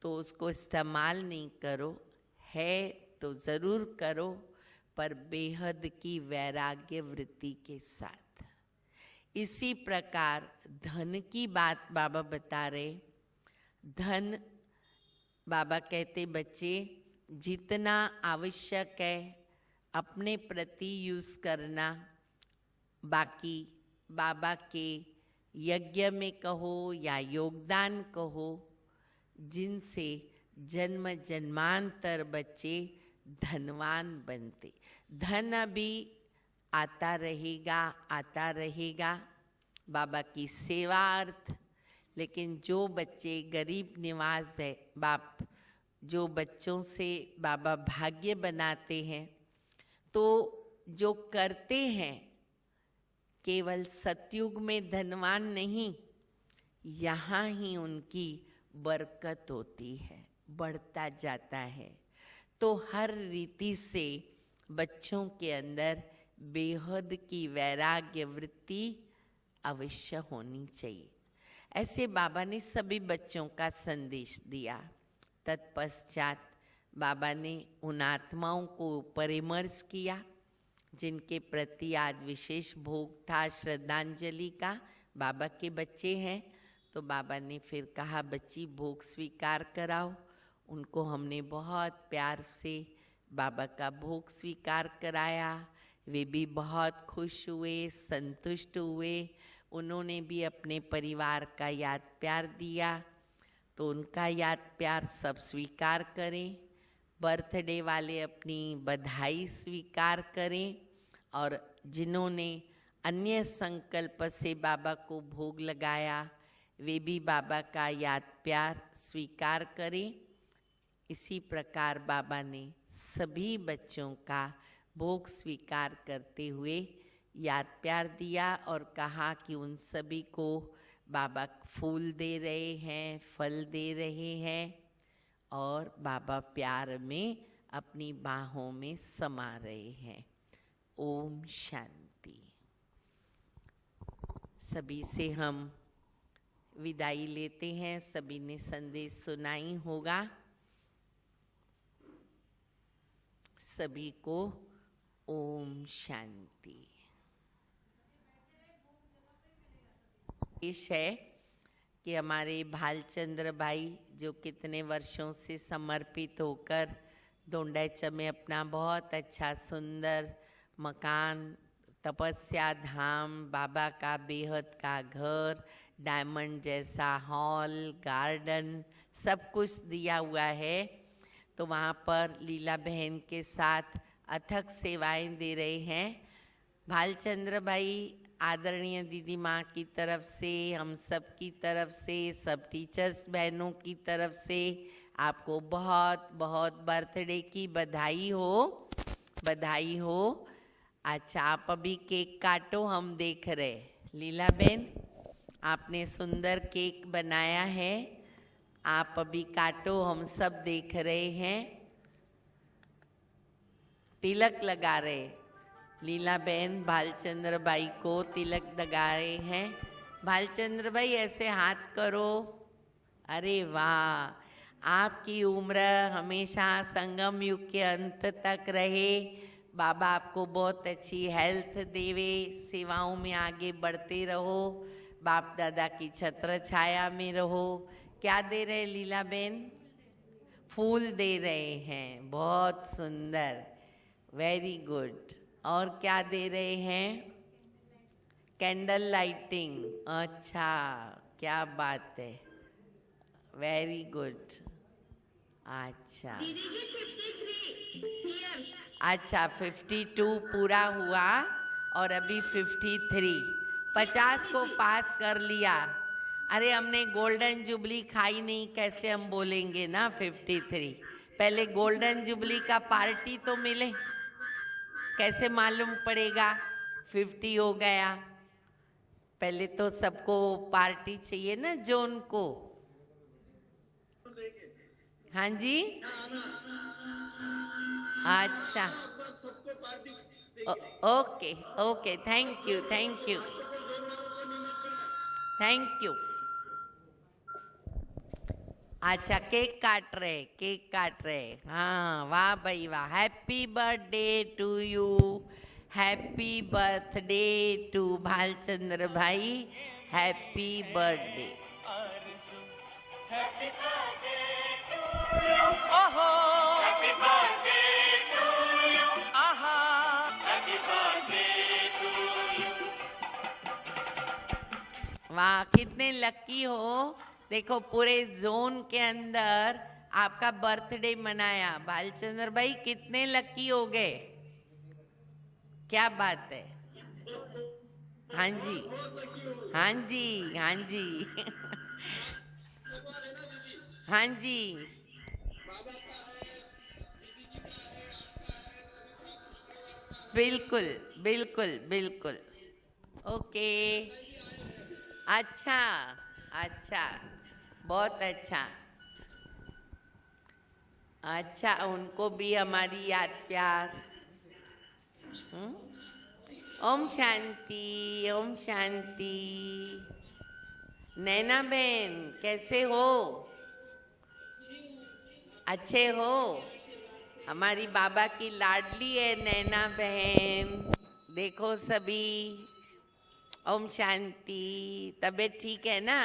तो उसको इस्तेमाल नहीं करो, है तो ज़रूर करो, पर बेहद की वैराग्य वृत्ति के साथ। इसी प्रकार धन की बात बाबा बता रहे। धन, बाबा कहते बच्चे जितना आवश्यक है अपने प्रति यूज़ करना, बाकी बाबा के यज्ञ में कहो या योगदान कहो, जिनसे जन्म जन्मांतर बच्चे धनवान बनते। धन अभी आता रहेगा बाबा की सेवार्थ। लेकिन जो बच्चे गरीब निवाज है, बाप जो बच्चों से बाबा भाग्य बनाते हैं, तो जो करते हैं केवल सतयुग में धनवान नहीं, यहाँ ही उनकी बरकत होती है, बढ़ता जाता है। तो हर रीति से बच्चों के अंदर बेहद की वैराग्य वृत्ति अवश्य होनी चाहिए। ऐसे बाबा ने सभी बच्चों का संदेश दिया। तत्पश्चात बाबा ने उन आत्माओं को परिमर्श किया जिनके प्रति आज विशेष भोग था श्रद्धांजलि का। बाबा के बच्चे हैं, तो बाबा ने फिर कहा बच्ची भोग स्वीकार कराओ। उनको हमने बहुत प्यार से बाबा का भोग स्वीकार कराया। वे भी बहुत खुश हुए, संतुष्ट हुए। उन्होंने भी अपने परिवार का याद प्यार दिया, तो उनका याद प्यार सब स्वीकार करें। बर्थडे वाले अपनी बधाई स्वीकार करें, और जिन्होंने अन्य संकल्प से बाबा को भोग लगाया, वे भी बाबा का याद प्यार स्वीकार करें। इसी प्रकार बाबा ने सभी बच्चों का भोग स्वीकार करते हुए याद प्यार दिया और कहा कि उन सभी को बाबा फूल दे रहे हैं, फल दे रहे हैं, और बाबा प्यार में अपनी बाहों में समा रहे हैं। ओम शांति। सभी से हम विदाई लेते हैं। सभी ने संदेश सुनाई होगा। सभी को ओम शांति। है कि हमारे भालचंद्र भाई जो कितने वर्षों से समर्पित होकर दोंडाईच में अपना बहुत अच्छा सुंदर मकान, तपस्या धाम, बाबा का बेहद का घर, डायमंड जैसा हॉल, गार्डन, सब कुछ दिया हुआ है। तो वहाँ पर लीला बहन के साथ अथक सेवाएं दे रहे हैं। भालचंद्र भाई आदरणीय दीदी माँ की तरफ से, हम सब की तरफ से, सब टीचर्स बहनों की तरफ से आपको बहुत बहुत बर्थडे की बधाई हो, बधाई हो। अच्छा, आप अभी केक काटो, हम देख रहे। लीला बहन, आपने सुंदर केक बनाया है, आप अभी काटो, हम सब देख रहे हैं। तिलक लगा रहे लीला बहन भालचंद्र भाई को तिलक लगा रहे हैं। भालचंद्र भाई ऐसे हाथ करो। अरे वाह, आपकी उम्र हमेशा संगम युग के अंत तक रहे। बाबा आपको बहुत अच्छी हेल्थ देवे, सेवाओं में आगे बढ़ते रहो, बाप दादा की छत्र छाया में रहो। क्या दे रहे लीला बहन? फूल दे रहे हैं, बहुत सुंदर, वेरी गुड। और क्या दे रहे हैं? Candle lighting. अच्छा, क्या बात है, वेरी गुड। अच्छा अच्छा, 52 पूरा हुआ और अभी 53, 50 को पास कर लिया। अरे हमने गोल्डन जुबली खाई नहीं, कैसे हम बोलेंगे ना 53। पहले गोल्डन जुबली का पार्टी तो मिले, कैसे मालूम पड़ेगा 50 हो गया। पहले तो सबको पार्टी चाहिए ना, जोन को। हाँ जी, अच्छा, okay okay, thank you thank you thank you. अच्छा, केक काट रहे, केक काट रहे। हाँ, वाह भाई वाह, happy birthday to you, happy birthday to Bhalchandra भाई, हैप्पी बर्थडे। वाह, कितने लकी हो। देखो, पूरे जोन के अंदर आपका बर्थडे मनाया। भालचंद्र भाई कितने लकी हो गए, क्या बात है। हाँ जी हाँ जी हाँ जी हाँ जी, बिल्कुल बिल्कुल बिल्कुल, ओके। अच्छा अच्छा, बहुत अच्छा। अच्छा, उनको भी हमारी याद प्यार। ओम शांति, ओम शांति। नैना बहन कैसे हो? अच्छे हो? हमारी बाबा की लाडली है नैना बहन। देखो सभी, ओम शांति। तबीयत ठीक है ना?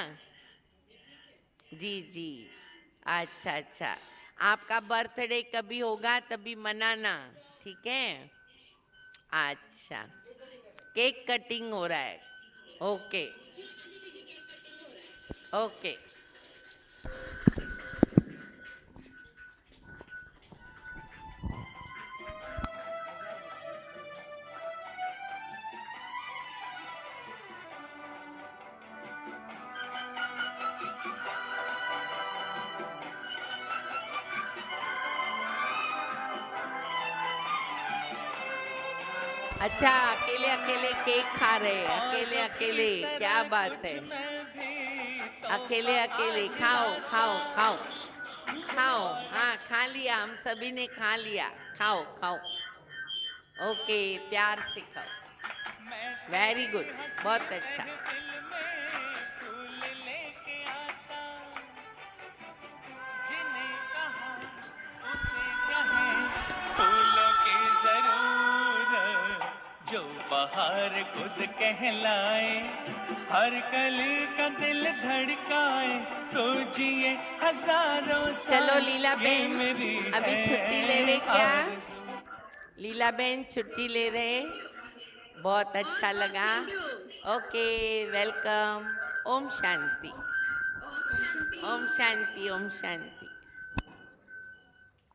जी जी, अच्छा अच्छा। आपका बर्थडे कभी होगा तभी मनाना, ठीक है? अच्छा, केक कटिंग हो रहा है, ओके ओके। अच्छा, अकेले अकेले केक खा रहे, अकेले अकेले, क्या बात है। अकेले अकेले खाओ खाओ खाओ खाओ। हाँ, खा लिया, हम सभी ने खा लिया, खाओ खाओ। ओके, प्यार से खाओ, वेरी गुड, बहुत अच्छा। फूलों की जरूरत जो बाहर खुद कहलाए, हर कली का दिल धड़काए, तो जिए हजारों साल। चलो लीला ये बहन, मेरी अभी है छुट्टी लेवे क्या? आरज़ू। लीला बहन छुट्टी ले रहे, बहुत अच्छा लगा। Okay, welcome. ओम शांति, ओम शांति, ओम शांति।